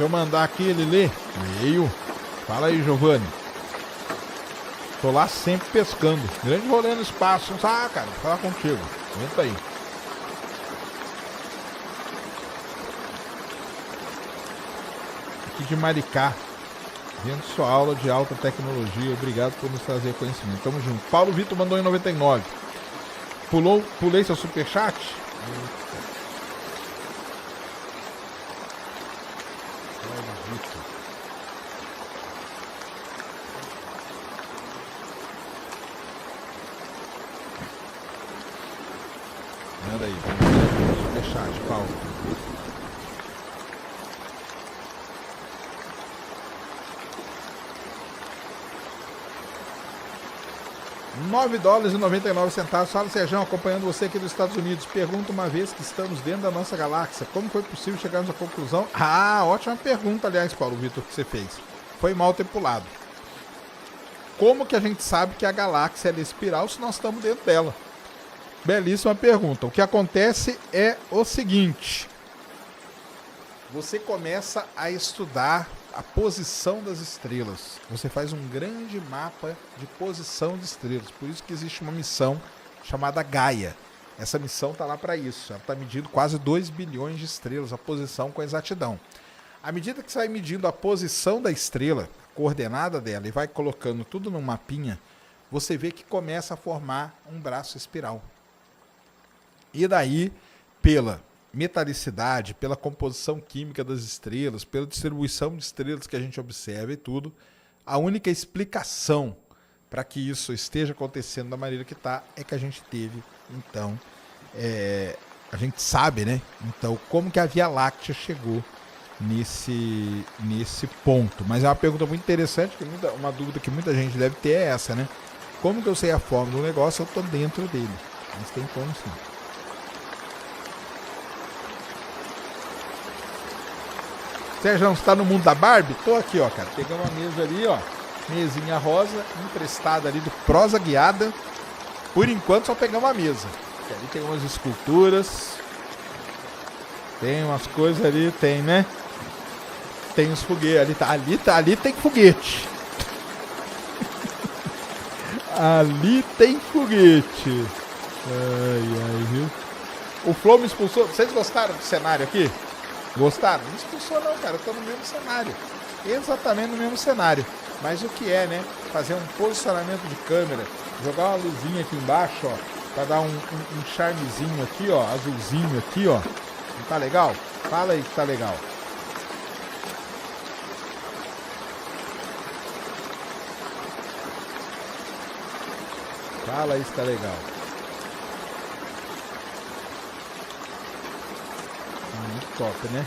Deixa eu mandar aqui ele ler. Leio. Fala aí, Giovanni. Tô lá sempre pescando. Grande rolê no espaço. Ah, cara, vou falar contigo. Entra aí. Aqui de Maricá. Vendo sua aula de alta tecnologia. Obrigado por nos trazer conhecimento. Tamo junto. Paulo Vitor mandou em 99. Pulei seu superchat? Manda aí, superchat, Paulo. $9,99. Fala, Sérgio, acompanhando você aqui dos Estados Unidos. Pergunta uma vez que estamos dentro da nossa galáxia, como foi possível chegarmos à conclusão? Ah, ótima pergunta, aliás, Paulo Vitor, que você fez. Foi mal ter pulado. Como que a gente sabe que a galáxia é espiral se nós estamos dentro dela? Belíssima pergunta. O que acontece é o seguinte. Você começa a estudar a posição das estrelas. Você faz um grande mapa de posição de estrelas. Por isso que existe uma missão chamada Gaia. Essa missão está lá para isso. Ela está medindo quase 2 bilhões de estrelas, a posição com exatidão. À medida que você vai medindo a posição da estrela, a coordenada dela, e vai colocando tudo num mapinha, você vê que começa a formar um braço espiral. E daí, pela metalicidade, pela composição química das estrelas, pela distribuição de estrelas que a gente observa e tudo, a única explicação para que isso esteja acontecendo da maneira que está é que a gente teve, então, a gente sabe, né? Então, como que a Via Láctea chegou nesse ponto? Mas é uma pergunta muito interessante, que uma dúvida que muita gente deve ter é essa, né? Como que eu sei a forma do negócio? Eu estou dentro dele. Mas tem como sim. Sérgio, você tá no mundo da Barbie? Tô aqui, ó, cara. Pegamos uma mesa ali, ó. Mesinha rosa, emprestada ali do Prosa Guiada. Por enquanto só pegamos a mesa. Ali tem umas esculturas. Tem umas coisas ali, tem, né? Tem os foguetes. Ali tem foguete. Ali tem foguete. Ai, viu? O Flow me expulsou. Vocês gostaram do cenário aqui? Gostaram? Não expulsou não, cara. Eu tô no mesmo cenário. Exatamente no mesmo cenário. Mas o que é, né? Fazer um posicionamento de câmera. Jogar uma luzinha aqui embaixo, ó. Pra dar um charmezinho aqui, ó. Azulzinho aqui, ó. Não tá legal? Fala aí que tá legal. Fala aí se tá legal. Muito top, né?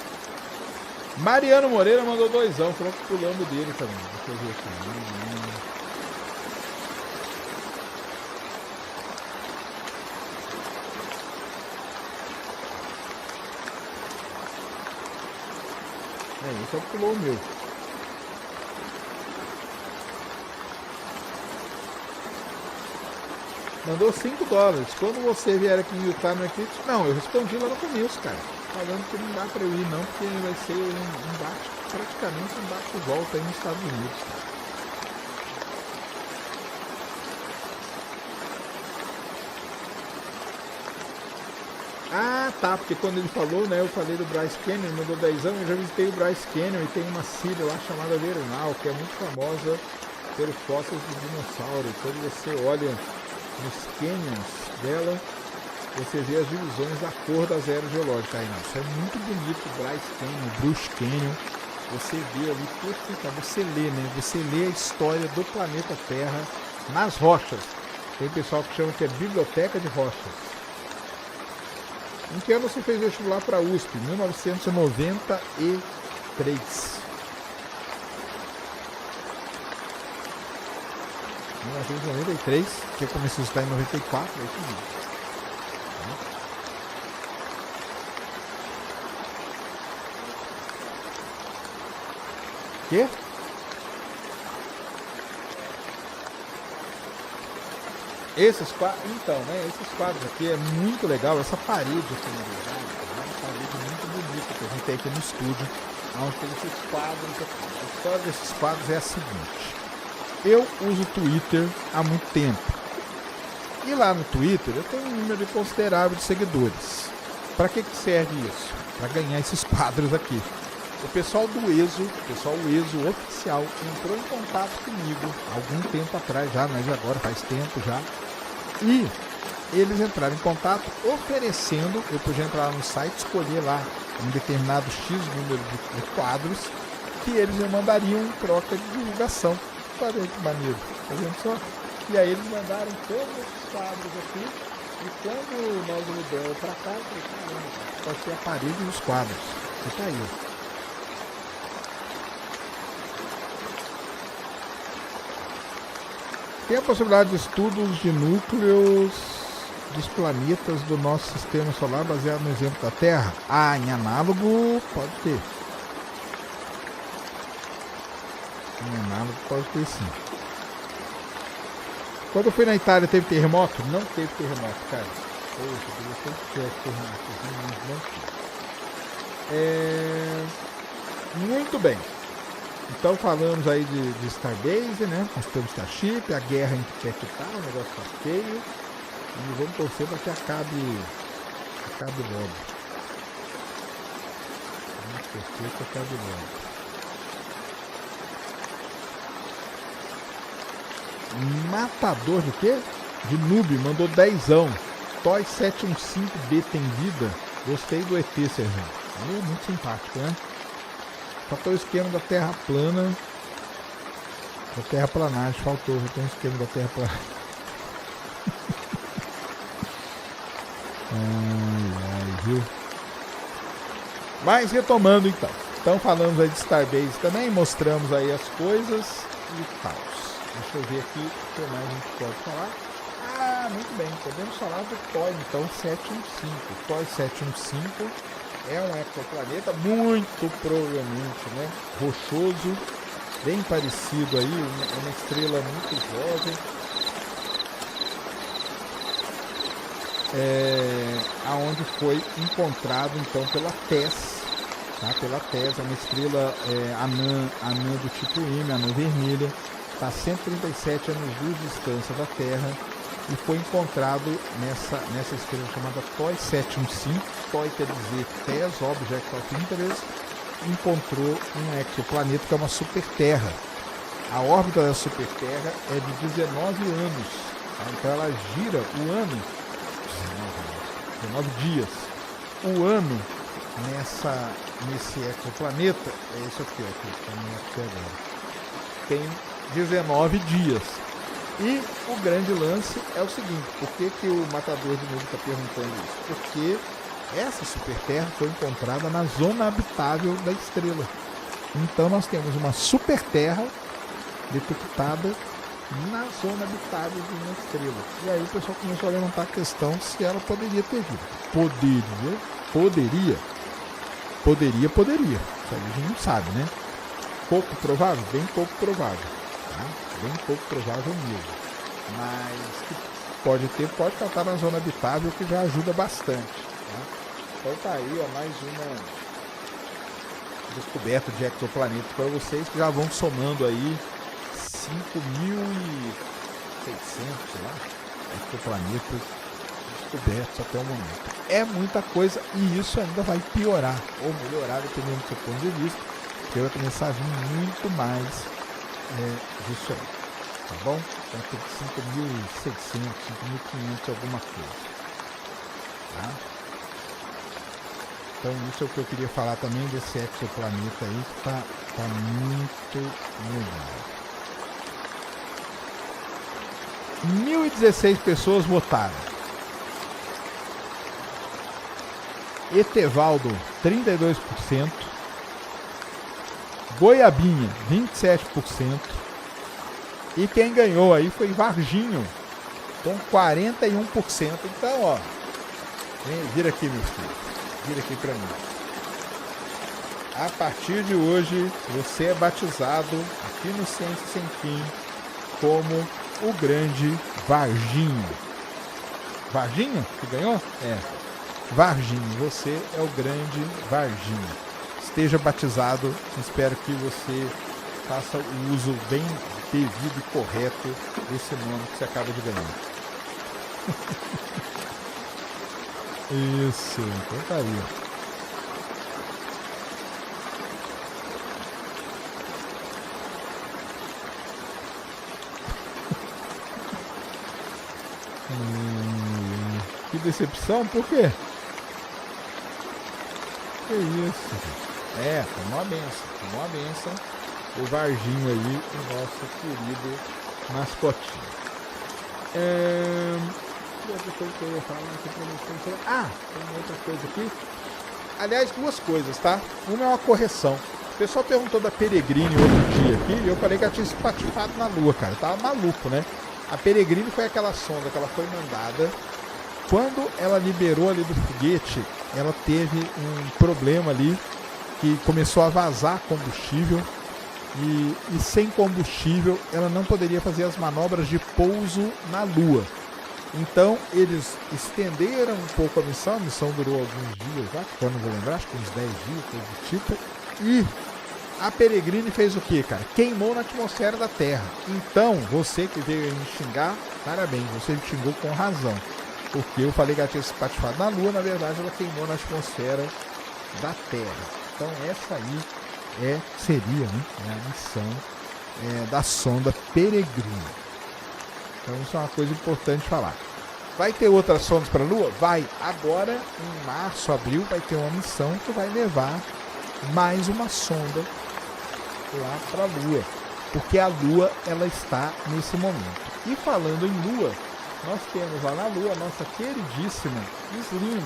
Mariano Moreira mandou 2, falou que pulando dele também. Deixa eu ver aqui. Só pulou o meu. Mandou $5. Quando você vier aqui em Utah no Eclipse, não, eu respondi lá no começo, cara. Falando que não dá pra eu ir não, porque vai ser um bate, praticamente um bate e volta aí nos Estados Unidos. Ah, tá, porque quando ele falou, né, eu falei do Bryce Canyon, ele mandou 10 anos, eu já visitei o Bryce Canyon e tem uma ilha lá chamada Vernal, que é muito famosa pelos fósseis de dinossauro. Quando você olha nos canyons dela, você vê as divisões da cor das eras geológicas. Aí, não, isso é muito bonito, o Bryce Canyon, o Bruce Canyon, você vê ali, você lê, né, você lê a história do planeta Terra nas rochas. Tem pessoal que chama que é Biblioteca de Rochas. Em que ano você fez vestibular para a USP? 1993. 1993, que eu comecei a estudar em 94, é isso mesmo. Quê? Esses quadros, então, né? Esses quadros aqui é muito legal. Essa parede aqui na verdade é uma parede muito bonita que a gente tem aqui no estúdio, onde tem esses quadros aqui. A história desses quadros é a seguinte: eu uso o Twitter há muito tempo. E lá no Twitter eu tenho um número considerável de seguidores. Para que serve isso? Para ganhar esses quadros aqui. O pessoal do ESO, o pessoal ESO oficial, entrou em contato comigo há algum tempo atrás já, mas agora faz tempo já. E eles entraram em contato oferecendo, eu podia entrar no site, escolher lá um determinado X número de quadros que eles me mandariam em troca de divulgação. Olha que maneiro, tá vendo só? E aí eles mandaram todos esses quadros aqui. E quando nós mudamos pra cá, eu falei, caramba, vai ser a parede dos quadros. E tá aí. Tem a possibilidade de estudos de núcleos dos planetas do nosso sistema solar baseado no exemplo da Terra? Ah, em análogo pode ter. Em análogo pode ter sim. Quando eu fui na Itália, teve terremoto? Não teve terremoto, cara. Poxa, eu sempre tivesse terremoto. Não tive. Muito bem. Então falamos aí de Starbase, né? Nós temos Starship, a guerra em que tá, o negócio tá feio. E vamos torcer para que acabe logo. Vamos torcer que acabe logo. Matador de quê? De noob, mandou 10. Toy 715B tem vida? Gostei do ET, Sérgio. Ele é muito simpático, né? Faltou o esquema da Terra plana. Da terraplanagem, faltou. Já tem o esquema da Terra plana. Ai, viu? Mas retomando então. Então falamos aí de Starbase também, mostramos aí as coisas e tal. Deixa eu ver aqui o que mais a gente pode falar. Ah, muito bem, podemos falar do Toy então 715. O Toy 715 é um exoplaneta muito provavelmente, né, rochoso, bem parecido aí, uma estrela muito jovem, aonde que foi encontrado então pela TESS, tá? Pela TESS, é uma estrela anã do tipo M, anã vermelha, está a 137 anos-luz de distância da Terra e foi encontrado nessa estrela chamada TOI 715. TOI quer dizer TESS, Object of Interest, encontrou um exoplaneta que é uma superterra. A órbita da superterra é de 19 anos, tá? Então ela gira o ano, 19 dias, o ano nesse exoplaneta, é isso aqui, ó, que está aqui agora, tem 19 dias. E o grande lance é o seguinte: por que o Matador de Novo está perguntando isso? Porque essa superterra foi encontrada na zona habitável da estrela. Então nós temos uma superterra detectada na zona habitável de uma estrela. E aí o pessoal começou a levantar a questão se ela poderia ter vida. Poderia. Isso aí a gente não sabe, né? Pouco provável? Bem pouco provável. Tá? Bem pouco provável mesmo. Mas que pode estar na zona habitável, que já ajuda bastante. Tá? Então tá aí, ó, mais uma descoberta de exoplanetas para vocês, que já vão somando aí 5.600, sei lá, exoplanetas descobertos até o momento. É muita coisa e isso ainda vai piorar ou melhorar, dependendo do seu ponto de vista, porque vai começar a vir muito mais disso aí, tá bom? Então tem 5.600, 5.500 alguma coisa, tá? Então isso é o que eu queria falar também desse exoplaneta aí, que tá muito legal. 1.016 pessoas votaram. Etevaldo, 32%. Goiabinha, 27%. E quem ganhou aí foi Varginho, com 41%. Então, ó, vira aqui, meu filho. Vira aqui pra mim. A partir de hoje, você é batizado aqui no Ciência Sem Fim como o grande Varginho. Varginho? Que ganhou? É. Varginho, você é o grande Varginho. Esteja batizado. Espero que você faça o uso bem devido e correto desse nome que você acaba de ganhar. Isso, então tá aí. Que decepção, por quê? Que isso? Tomou uma benção. O Varginho aí, o nosso querido mascotinho. Outra coisa que eu ia falar aqui pra vocês. Tem uma outra coisa aqui. Aliás, duas coisas, tá? Uma é uma correção. O pessoal perguntou da Peregrine outro dia aqui e eu falei que ela tinha espatifado na Lua, cara. Eu tava maluco, né? A Peregrine foi aquela sonda que ela foi mandada. Quando ela liberou ali do foguete, ela teve um problema ali que começou a vazar combustível e sem combustível ela não poderia fazer as manobras de pouso na Lua. Então eles estenderam um pouco a missão durou alguns dias, eu não vou lembrar, acho que uns 10 dias, coisa do tipo, e a Peregrine fez o que, cara? Queimou na atmosfera da Terra. Então, você que veio aí me xingar, parabéns, você me xingou com razão. Porque eu falei que ela tinha se patifado na Lua, na verdade ela queimou na atmosfera da Terra. Então essa aí seria, né, a missão da sonda Peregrine. Então isso é uma coisa importante falar. Vai ter outras sondas para a Lua? Vai. Agora, em março, abril, vai ter uma missão que vai levar mais uma sonda lá para a Lua. Porque a Lua, ela está nesse momento. E falando em Lua, nós temos lá na Lua a nossa queridíssima Slim.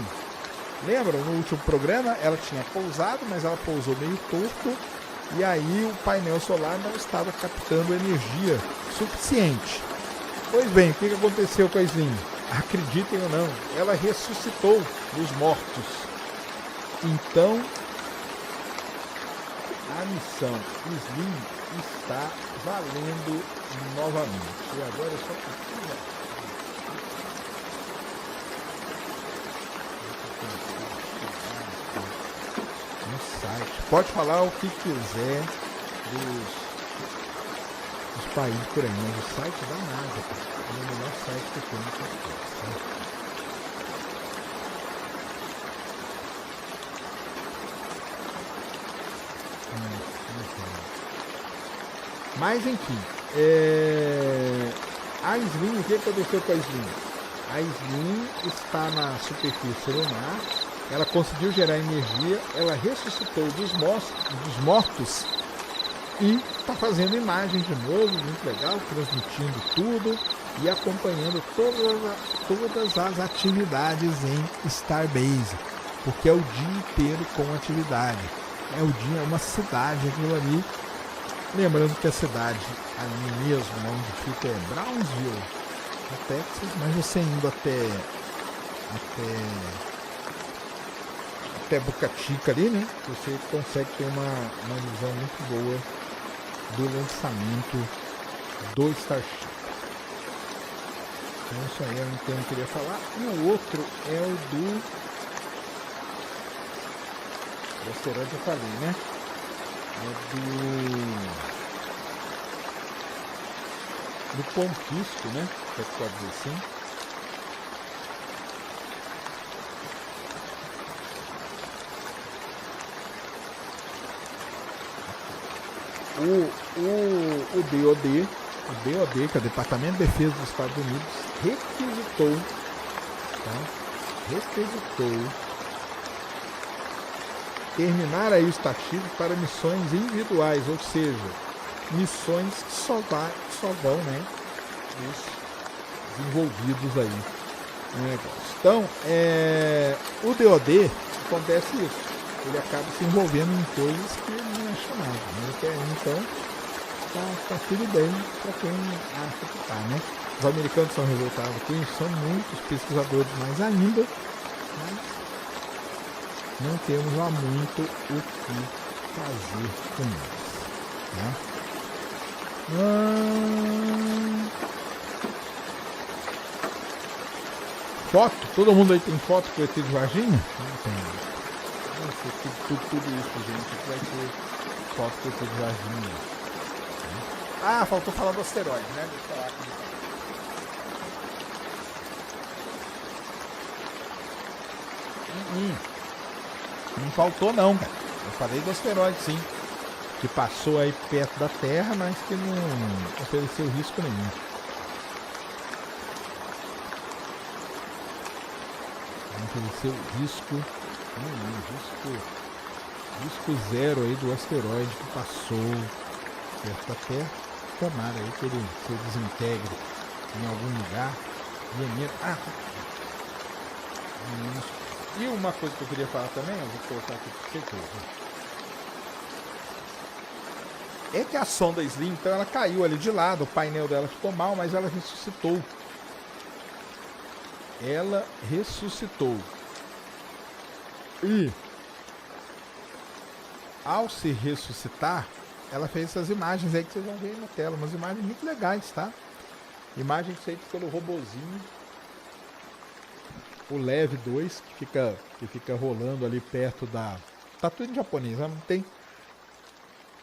Lembram? No último programa ela tinha pousado, mas ela pousou meio torto. E aí o painel solar não estava captando energia suficiente. Pois bem, o que aconteceu com a Slim? Acreditem ou não, ela ressuscitou dos mortos. Então, a missão Slim está valendo novamente. E agora eu só preciso No site. Pode falar o que quiser dos países por aí, mas o site da NASA, cara, é o melhor site que tem no país, né? Mas enfim, a Slim, o que aconteceu com a Slim? A Slim está na superfície lunar, ela conseguiu gerar energia, ela ressuscitou dos mortos e está fazendo imagens de novo, muito legal, transmitindo tudo e acompanhando todas as atividades em Starbase, porque é o dia inteiro com atividade. É o dia, uma cidade aquilo ali. Lembrando que a cidade ali mesmo, onde fica é Brownsville, no Texas, mas você indo até Boca Chica ali, né? Você consegue ter uma visão muito boa do lançamento do Starship. Então isso aí é um que eu queria falar. E o outro é o do asteroide, eu falei, né? Do Pontisco, né? Se pode dizer assim. O DoD, que é o Departamento de Defesa dos Estados Unidos, requisitou terminar aí o Starship para missões individuais, ou seja, missões que só vão, né, os envolvidos aí no negócio. Então, o DoD acontece isso, ele acaba se envolvendo em coisas que não é chamado, né? Então tá tudo bem para quem acha que tá, né? Os americanos são revoltados com isso, são muitos pesquisadores mais ainda, mas não temos lá muito o que fazer com eles, né? Foto? Todo mundo aí tem foto com o ET de Varginha? Não tem. Tudo isso, gente, que vai ter foto com o ET de Varginha. Ah, faltou falar do asteroide, né? Deixa eu falar aqui. Não faltou não, cara. Eu falei do asteroide, sim. Que passou aí perto da Terra, mas que não ofereceu risco nenhum. Não ofereceu risco nenhum. Risco zero aí do asteroide que passou perto da Terra. Tomara aí que ele se desintegre em algum lugar. E uma coisa que eu queria falar também, eu vou colocar aqui para você ver. É que a sonda Slim, então ela caiu ali de lado, o painel dela ficou mal, mas ela ressuscitou. E ao se ressuscitar, ela fez essas imagens aí que vocês vão ver na tela, umas imagens muito legais, tá? Imagens feitas pelo robozinho, o Lev 2, que fica rolando ali perto da... Tá tudo em japonês, não tem...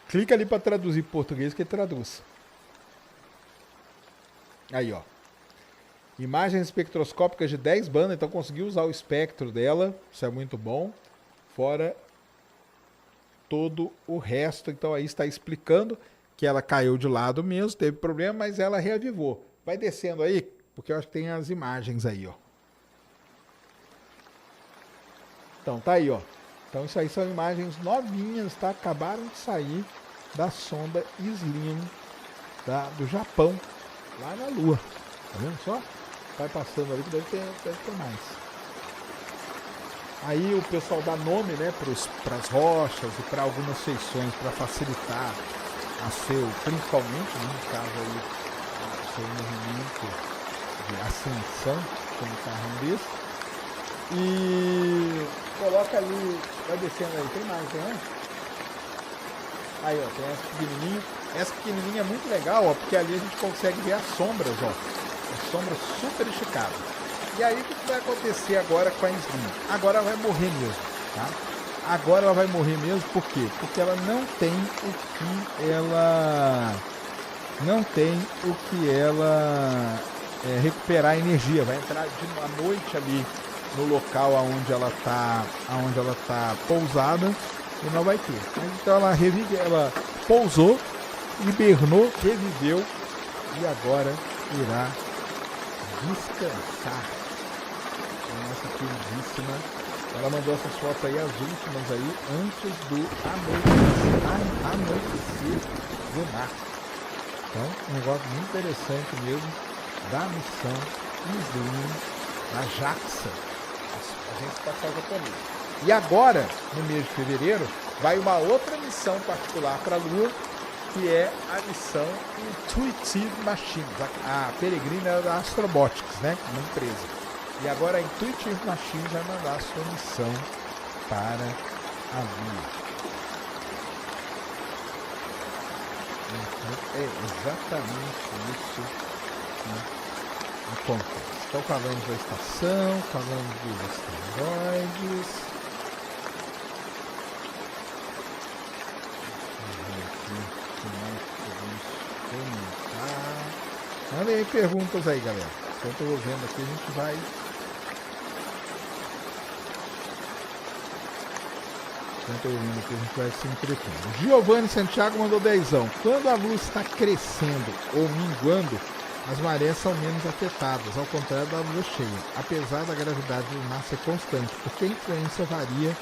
Clica ali para traduzir em português que ele traduz. Aí, ó. Imagens espectroscópicas de 10 bandas, então conseguiu usar o espectro dela, isso é muito bom. Fora todo o resto, então aí está explicando que ela caiu de lado mesmo, teve problema, mas ela reavivou. Vai descendo aí, porque eu acho que tem as imagens aí, ó. Então, tá aí, ó. Então, isso aí são imagens novinhas, tá? Acabaram de sair da sonda Slim do Japão, lá na Lua. Tá vendo só? Vai passando ali que deve ter mais. Aí o pessoal dá nome, né, para as rochas e para algumas feições, para facilitar principalmente, né, no caso aí, o seu movimento de ascensão, como carro desse. E coloca ali, vai descendo aí, tem mais, né? Aí, ó, tem essa pequenininha. Essa pequenininha é muito legal, ó, porque ali a gente consegue ver as sombras, ó. As sombras super esticadas. E aí o que vai acontecer agora com a Slim? Agora ela vai morrer mesmo, tá? Agora ela vai morrer mesmo, por quê? Porque ela não tem o que ela... Não tem o que ela recuperar energia. Vai entrar à noite ali no local onde ela tá pousada e não vai ter. Mas então ela pousou, hibernou, reviveu e agora irá descansar. A nossa queridíssima, ela mandou essas fotos aí, as últimas aí, antes do anoitecer lunar. Então, um negócio muito interessante mesmo da missão Slim da JAXA, Agência Espacial Japonesa. E agora, no mês de fevereiro, vai uma outra missão particular para a Lua, que é a missão Intuitive Machines, a peregrina da Astrobotics, né, uma empresa. E agora a Intuitive Machines vai mandar a sua missão para a Lua. É exatamente isso que acontece. Então falamos da estação, falamos dos asteroides. Mandem aí perguntas aí, galera. Enquanto eu vou vendo aqui, a gente vai... Enquanto eu vou vendo aqui, a gente vai se entretendo. Giovanni Santiago mandou 10. Quando a luz está crescendo ou minguando, as marés são menos afetadas, ao contrário da lua cheia, apesar da gravidade lunar ser constante, porque a influência varia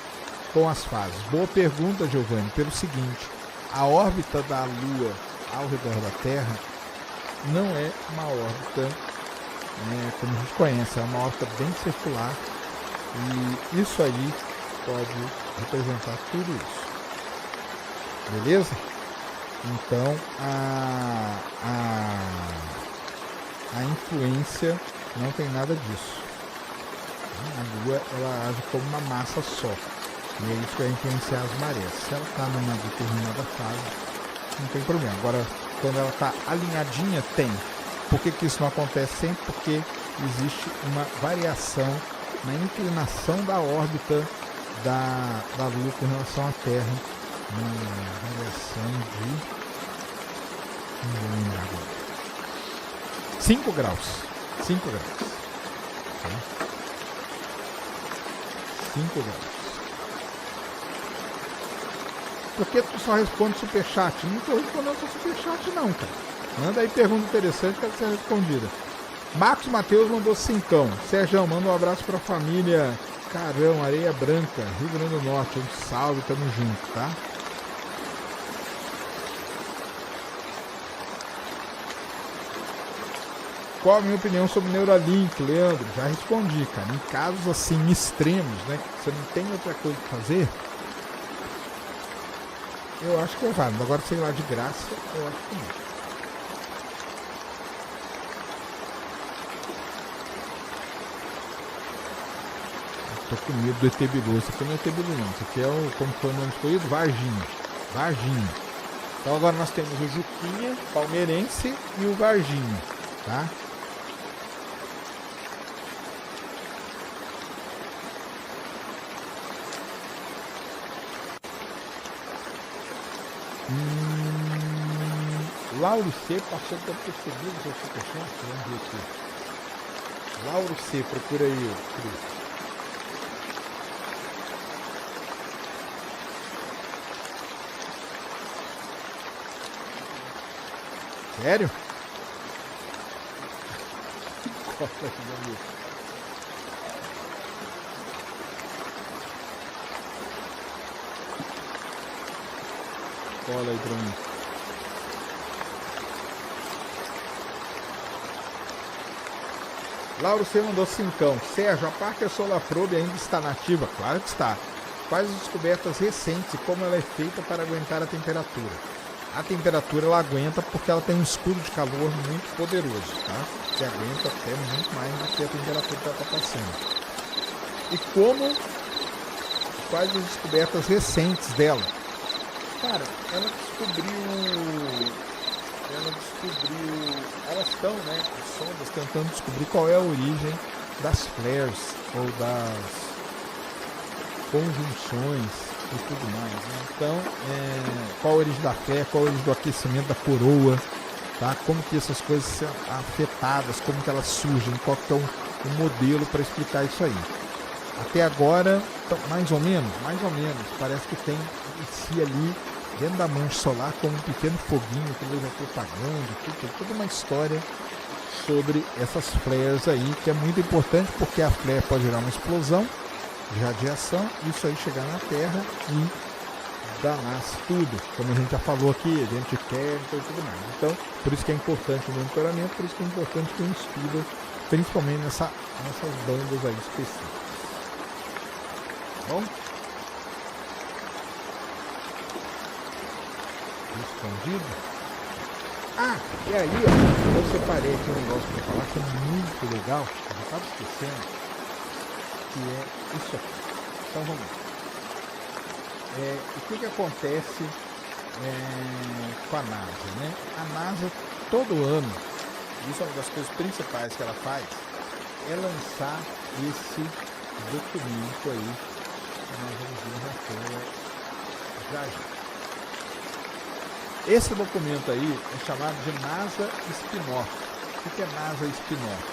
com as fases. Boa pergunta, Giovanni, pelo seguinte: a órbita da Lua ao redor da Terra não é uma órbita como a gente conhece, é uma órbita bem circular, e isso aí pode representar tudo isso. Beleza? Então a influência não tem nada disso. A Lua, ela age como uma massa só, e é isso que vai influenciar as marés. Se ela está numa determinada fase, não tem problema. Agora, quando ela está alinhadinha, tem. Por que isso não acontece sempre? Porque existe uma variação na inclinação da órbita da Lua com relação à Terra. Uma variação de... não vou lembrar agora. 5 graus. 5 graus. Tá? 5 graus. Por que tu só responde superchat? Não estou respondendo só superchat não, cara. Manda aí pergunta interessante que vai ser respondida. Marcos Mateus mandou 5. Sérgio, manda um abraço pra família Carão, Areia Branca, Rio Grande do Norte. Um salve, tamo junto, tá? Qual a minha opinião sobre Neuralink, Leandro? Já respondi, cara. Em casos assim extremos, né, que você não tem outra coisa pra fazer, eu acho que é válido. Agora, sei lá, de graça, eu acho que não. Tô com medo do ET Bilu. Isso aqui não é ET Bilu não. Isso aqui é o, como foi o nome escolhido? Varginha. Varginha. Então agora nós temos o Juquinha, palmeirense, e o Varginha, tá? Lauro C passou por percebido o seu superchat. Vamos ver aqui. Lauro C, procura aí, Cris. Sério? Cola aí pra mim. Lauro C mandou 5. Sérgio, a Parker Solar Probe ainda está nativa? Claro que está. Quais as descobertas recentes e como ela é feita para aguentar a temperatura? A temperatura ela aguenta porque ela tem um escudo de calor muito poderoso, tá? Que aguenta até muito mais do que a temperatura que ela está passando. E como? Quais as descobertas recentes dela? Cara, ela descobriu... Elas estão, né, as sondas tentando descobrir qual é a origem das flares ou das conjunções e tudo mais, né? Então, qual a origem da flare, qual a origem do aquecimento da coroa, tá? Como que essas coisas são afetadas, como que elas surgem, qual que é o modelo para explicar isso aí. Até agora, então, mais ou menos, parece que tem em si ali, dentro da mancha solar, como um pequeno foguinho que eles já estão apagando, toda uma história sobre essas flares aí, que é muito importante, porque a flare pode gerar uma explosão de radiação, isso aí chegar na Terra e danar-se tudo, como a gente já falou aqui, dentro de química e tudo mais. Então, por isso que é importante o monitoramento, por isso que é importante que um estudo, principalmente nessas bandas aí específicas. Bom? Respondido? E aí, ó, eu separei aqui um negócio para falar que é muito legal, eu já estava esquecendo, que é isso aqui. Então vamos lá. O que acontece com a NASA, né? A NASA, todo ano, isso é uma das coisas principais que ela faz, é lançar esse documento aí, que nós vamos ver na tela já. Esse documento aí é chamado de NASA Spin-off. O que é NASA Spin-off?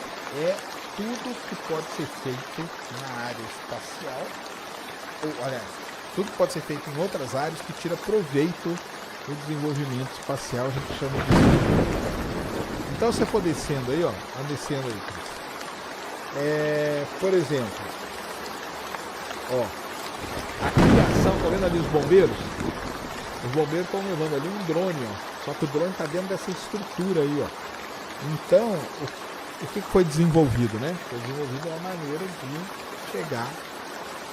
É tudo que pode ser feito na área espacial, ou, aliás, tudo que pode ser feito em outras áreas que tira proveito do desenvolvimento espacial, a gente chama de spin-off. Então, se você for descendo aí, ó, vamos descendo aí, por exemplo, ó, a criação, tá vendo ali os bombeiros? Os bombeiros estão levando ali um drone, ó. Só que o drone está dentro dessa estrutura aí, ó. Então, o que foi desenvolvido, né? Foi desenvolvido uma maneira de chegar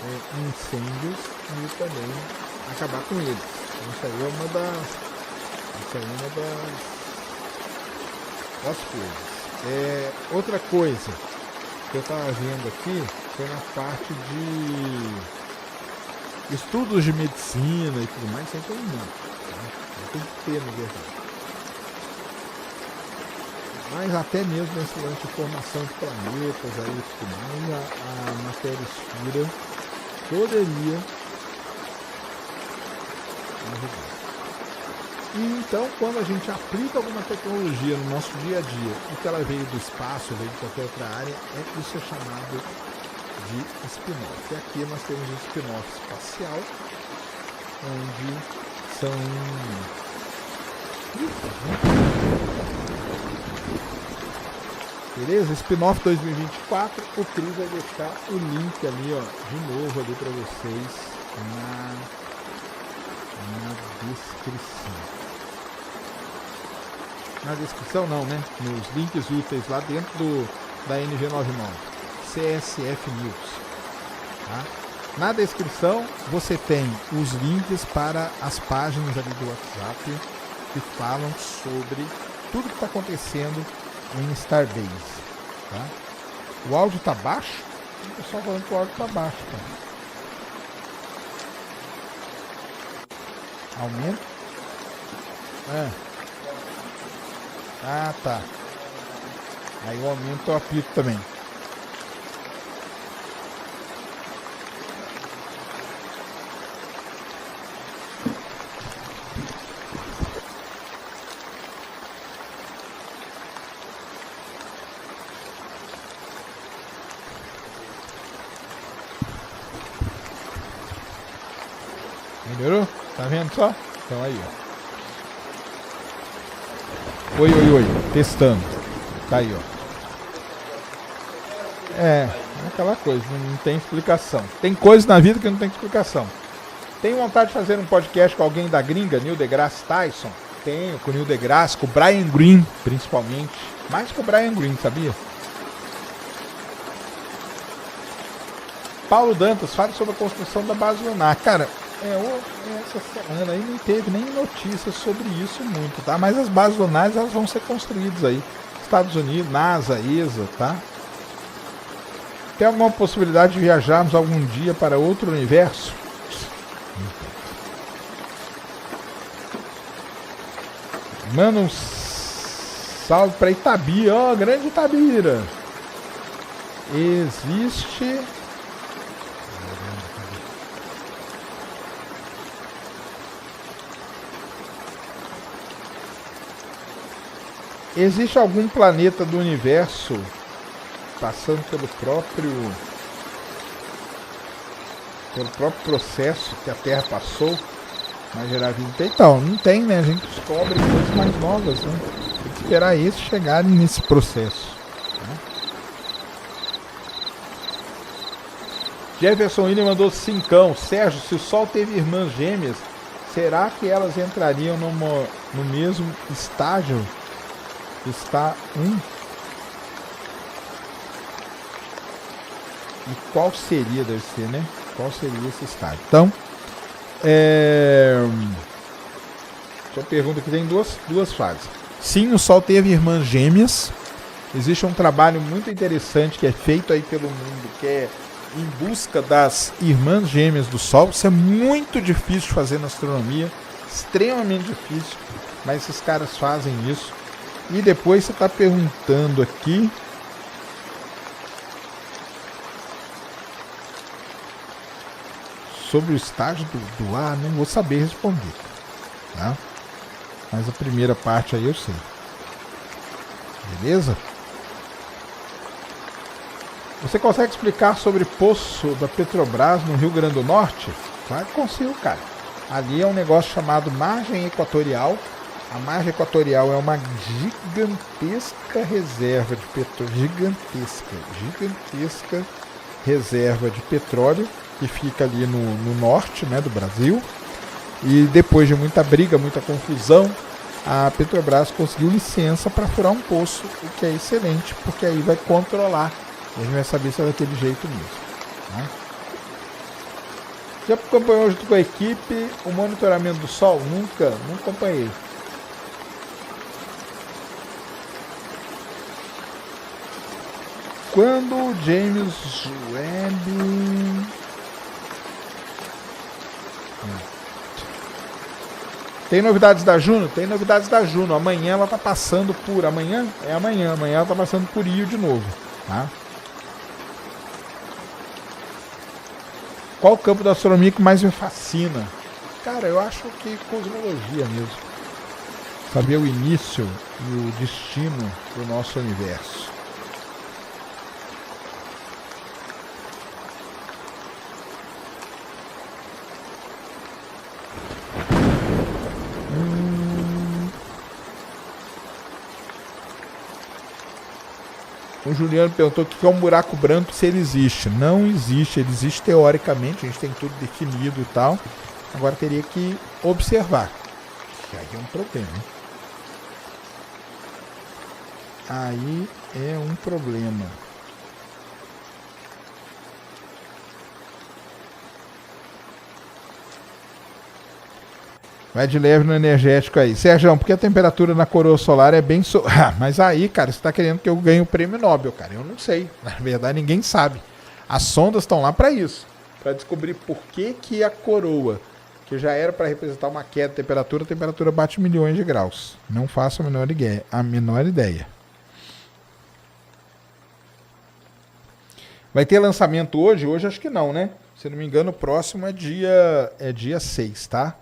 em incêndios e também acabar com eles. Então, isso aí é uma das coisas. Outra coisa que eu estava vendo aqui foi na parte de estudos de medicina e tudo mais, sempre tem muito, né? Tem que ter, na verdade. Mas até mesmo nesse lance de formação de planetas, aí e tudo mais, a matéria escura poderia ajudar. E então, quando a gente aplica alguma tecnologia no nosso dia a dia, e que ela veio do espaço, veio de qualquer outra área, isso é chamado de spin-off. E aqui nós temos um spin-off espacial, onde são beleza? Spin-off 2024, o Cris vai deixar o link ali, ó, de novo ali para vocês na descrição. Na descrição não, né? Nos links úteis lá dentro da NG99. CSF News, tá? Na descrição você tem os links para as páginas ali do WhatsApp que falam sobre tudo que está acontecendo em Starbase, tá? O áudio tá baixo? O pessoal falando que o áudio tá baixo, tá? Aumenta? Tá. Aí eu aumento o apito também. Melhorou? Tá vendo só? Então aí, ó. Oi. Testando. Tá aí, ó. Aquela coisa, não tem explicação. Tem coisas na vida que não tem explicação. Tem vontade de fazer um podcast com alguém da gringa, Neil deGrasse Tyson? Tenho, com o Neil deGrasse, com o Brian Greene, principalmente. Mais com o Brian Greene, sabia? Paulo Dantas, fala sobre a construção da base lunar. Cara, essa semana aí não teve nem notícias sobre isso muito, tá? Mas as bases lunares, elas vão ser construídas aí. Estados Unidos, NASA, ESA, tá? Tem alguma possibilidade de viajarmos algum dia para outro universo? Manda um salve para Itabira, ó, grande Itabira. Existe... Existe algum planeta do universo passando pelo próprio processo que a Terra passou, mas gerar vida? Então, não tem, né? A gente descobre coisas mais novas, né? Tem que esperar esses chegarem nesse processo, né? Jefferson William mandou 5. Sérgio, se o Sol teve irmãs gêmeas, será que elas entrariam no mesmo estágio? Está 1. E qual seria, deve ser, né? Qual seria esse estágio? Então, sua pergunta aqui tem duas fases. Sim, o Sol teve irmãs gêmeas. Existe um trabalho muito interessante que é feito aí pelo mundo, que é em busca das irmãs gêmeas do Sol. Isso é muito difícil de fazer na astronomia, extremamente difícil, mas esses caras fazem isso. E depois você está perguntando aqui sobre o estágio do ar, não vou saber responder, tá? Mas a primeira parte aí eu sei. Beleza? Você consegue explicar sobre poço da Petrobras no Rio Grande do Norte? Claro que consigo, cara. Ali é um negócio chamado margem equatorial. A margem equatorial é uma gigantesca reserva de petróleo, gigantesca reserva de petróleo que fica ali no norte, né, do Brasil. E depois de muita briga, muita confusão, a Petrobras conseguiu licença para furar um poço, o que é excelente, porque aí vai controlar. A gente vai saber se é daquele jeito mesmo, né? Já acompanhou junto com a equipe o monitoramento do Sol? Nunca, não acompanhei. Quando o James Webb... Tem novidades da Juno? Tem novidades da Juno. Amanhã ela tá passando por... Amanhã ela tá passando por Io de novo, tá? Qual o campo da astronomia que mais me fascina? Cara, eu acho que cosmologia mesmo. Saber o início e o destino do nosso universo. O Juliano perguntou o que é um buraco branco, se ele existe. Não existe, ele existe teoricamente, a gente tem tudo definido e tal. Agora teria que observar. Aí é um problema. Aí é um problema. Vai de leve no energético aí. Sérgio, porque a temperatura na coroa solar é bem... mas aí, cara, você está querendo que eu ganhe o prêmio Nobel, cara. Eu não sei. Na verdade, ninguém sabe. As sondas estão lá para isso. Para descobrir por que a coroa, que já era para representar uma queda de temperatura, a temperatura bate milhões de graus. Não faço a menor ideia. Vai ter lançamento hoje? Hoje acho que não, né? Se não me engano, o próximo é dia 6, tá?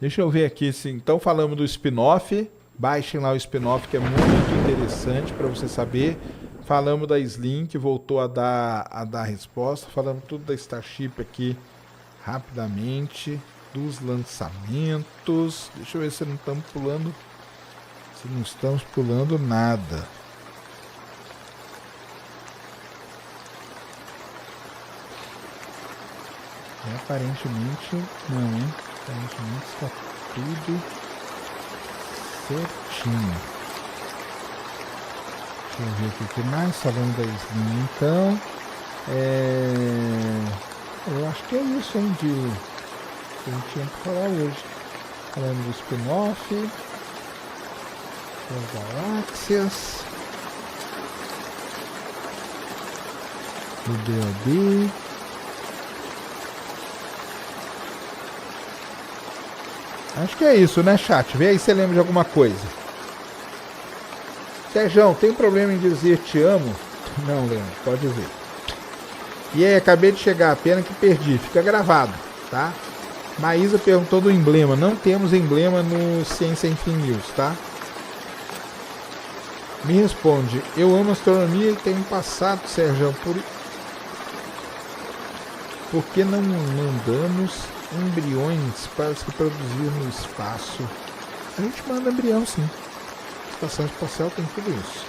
Deixa eu ver aqui, sim. Então falamos do spin-off. Baixem lá o spin-off, que é muito interessante para você saber. Falamos da Slim, que voltou a dar resposta. Falamos tudo da Starship aqui rapidamente. Dos lançamentos. Deixa eu ver se não estamos pulando. Se não estamos pulando nada. E aparentemente não, hein? Aparentemente está tudo certinho. Deixa eu ver aqui o que mais. Falando da Slim, então. Eu acho que é isso, hein? Que a gente tinha que falar hoje. Falando do spin-off. Das galáxias. Do DoD. Acho que é isso, né, chat? Vê aí se você lembra de alguma coisa. Sérgio, tem problema em dizer te amo? Não, Leandro, pode dizer. E aí, acabei de chegar, pena que perdi. Fica gravado, tá? Maísa perguntou do emblema. Não temos emblema no Ciência Sem Fim News, tá? Me responde. Eu amo astronomia e tenho passado, Sérgio, por que não mandamos embriões para se reproduzir no espaço? A gente manda embrião, sim. A estação espacial tem tudo isso.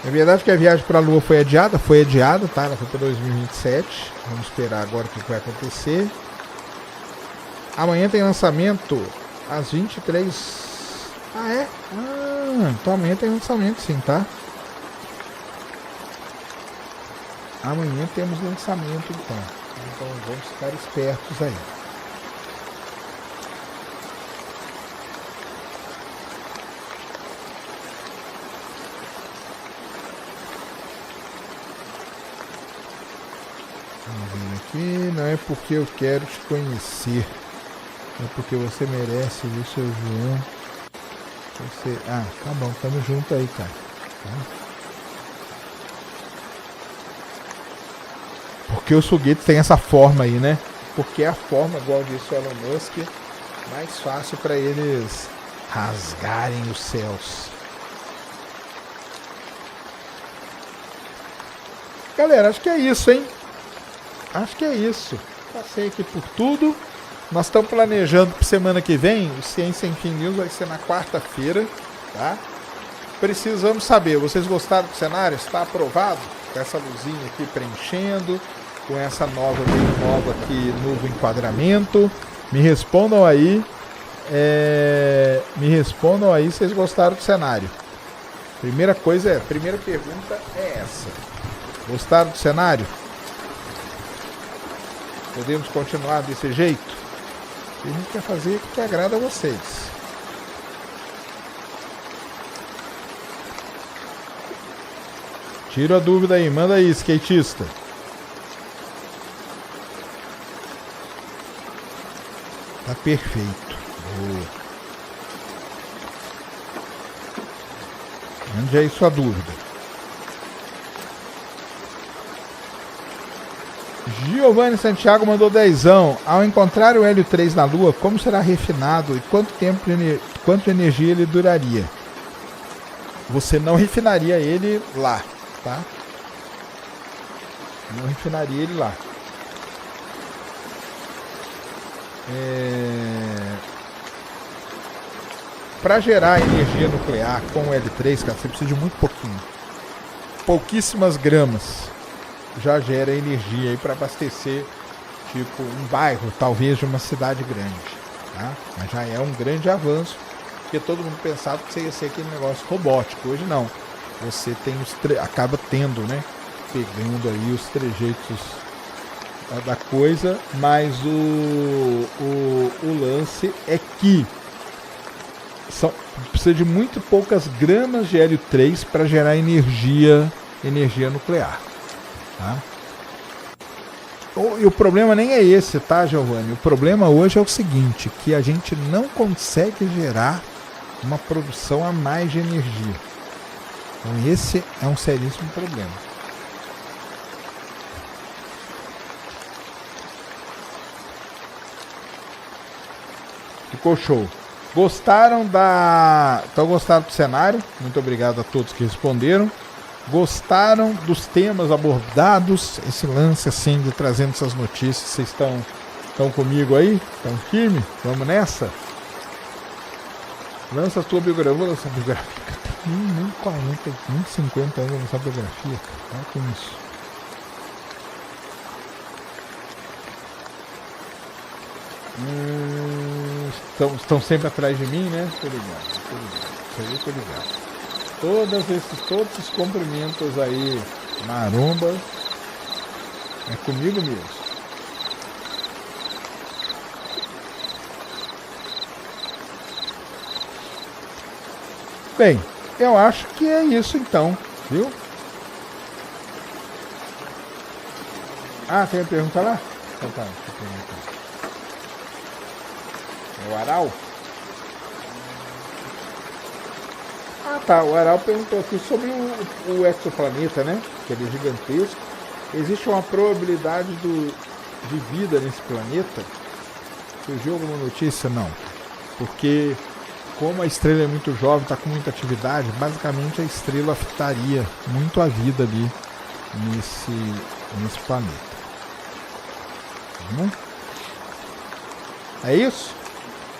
É verdade que a viagem para a Lua foi adiada? Foi adiada, tá? Ela foi para 2027. Vamos esperar agora o que vai acontecer. Amanhã tem lançamento às 23. Ah, é? Então amanhã tem lançamento, sim, tá? Amanhã temos lançamento, então. Então vamos ficar espertos aí. Vamos ver aqui. Não é porque eu quero te conhecer. É porque você merece, viu, seu João? Você... Ah, tá bom. Tamo junto aí, cara. Tá? Porque os foguetes têm essa forma aí, né? Porque é a forma, igual disse o Elon Musk, mais fácil para eles rasgarem os céus. Galera, acho que é isso, hein? Acho que é isso. Passei aqui por tudo. Nós estamos planejando para semana que vem. O Ciência Sem Fim News vai ser na quarta-feira, tá? Precisamos saber, vocês gostaram do cenário? Está aprovado? Com essa luzinha aqui preenchendo, com essa nova, bem nova aqui, novo enquadramento. Me respondam aí. Me respondam aí se vocês gostaram do cenário. Primeira pergunta é essa. Gostaram do cenário? Podemos continuar desse jeito? A gente quer fazer o que agrada a vocês. Tira a dúvida aí, manda aí, skatista. Tá perfeito. Boa. Mande aí sua dúvida. Giovanni Santiago mandou 10. Ao encontrar o Hélio 3 na Lua, como será refinado e quanto de energia ele duraria? Você não refinaria ele lá, tá? Não refinaria ele lá. Para gerar energia nuclear com o L3, cara, você precisa de muito pouquinho. Pouquíssimas gramas já gera energia aí para abastecer, tipo, um bairro, talvez de uma cidade grande, tá? Mas já é um grande avanço, porque todo mundo pensava que você ia ser aquele negócio robótico. Hoje não. Você tem acaba tendo, né? Pegando aí os trejeitos da coisa, mas o lance é que precisa de muito poucas gramas de hélio 3 para gerar energia nuclear, tá? E o problema nem é esse, tá, Giovanni? O problema hoje é o seguinte, que a gente não consegue gerar uma produção a mais de energia. Então esse é um seríssimo problema. Ficou show. Gostaram Então gostaram do cenário? Muito obrigado a todos que responderam. Gostaram dos temas abordados? Esse lance assim de trazendo essas notícias. Vocês estão comigo aí? Estão firme? Vamos nessa? Lança a tua biografia. Vou lançar a biografia. Nem 40, nem 50 anos lançar a biografia. Olha com isso. Estão sempre atrás de mim, né? Tô ligado. Tô ligado. Todos esses cumprimentos aí, maromba, é comigo mesmo. Bem, eu acho que é isso então, viu? Ah, tem a pergunta lá? Então tá, deixa eu perguntar. É o Aral? Ah tá, o Aral perguntou aqui sobre o exoplaneta, né? Que ele é gigantesco. Existe uma probabilidade de vida nesse planeta? Surgiu alguma notícia? Não. Porque como a estrela é muito jovem, está com muita atividade, basicamente a estrela afetaria muito a vida ali nesse planeta. É isso?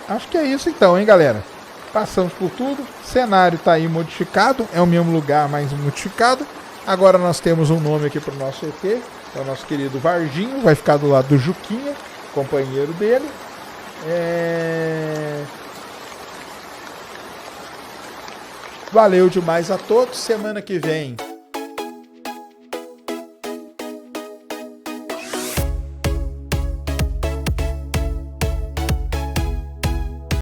Acho que é isso então, hein, galera? Passamos por tudo. O cenário está aí modificado. É o mesmo lugar, mas modificado. Agora nós temos um nome aqui para o nosso ET. É o nosso querido Varginho. Vai ficar do lado do Juquinha, companheiro dele. Valeu demais a todos. Semana que vem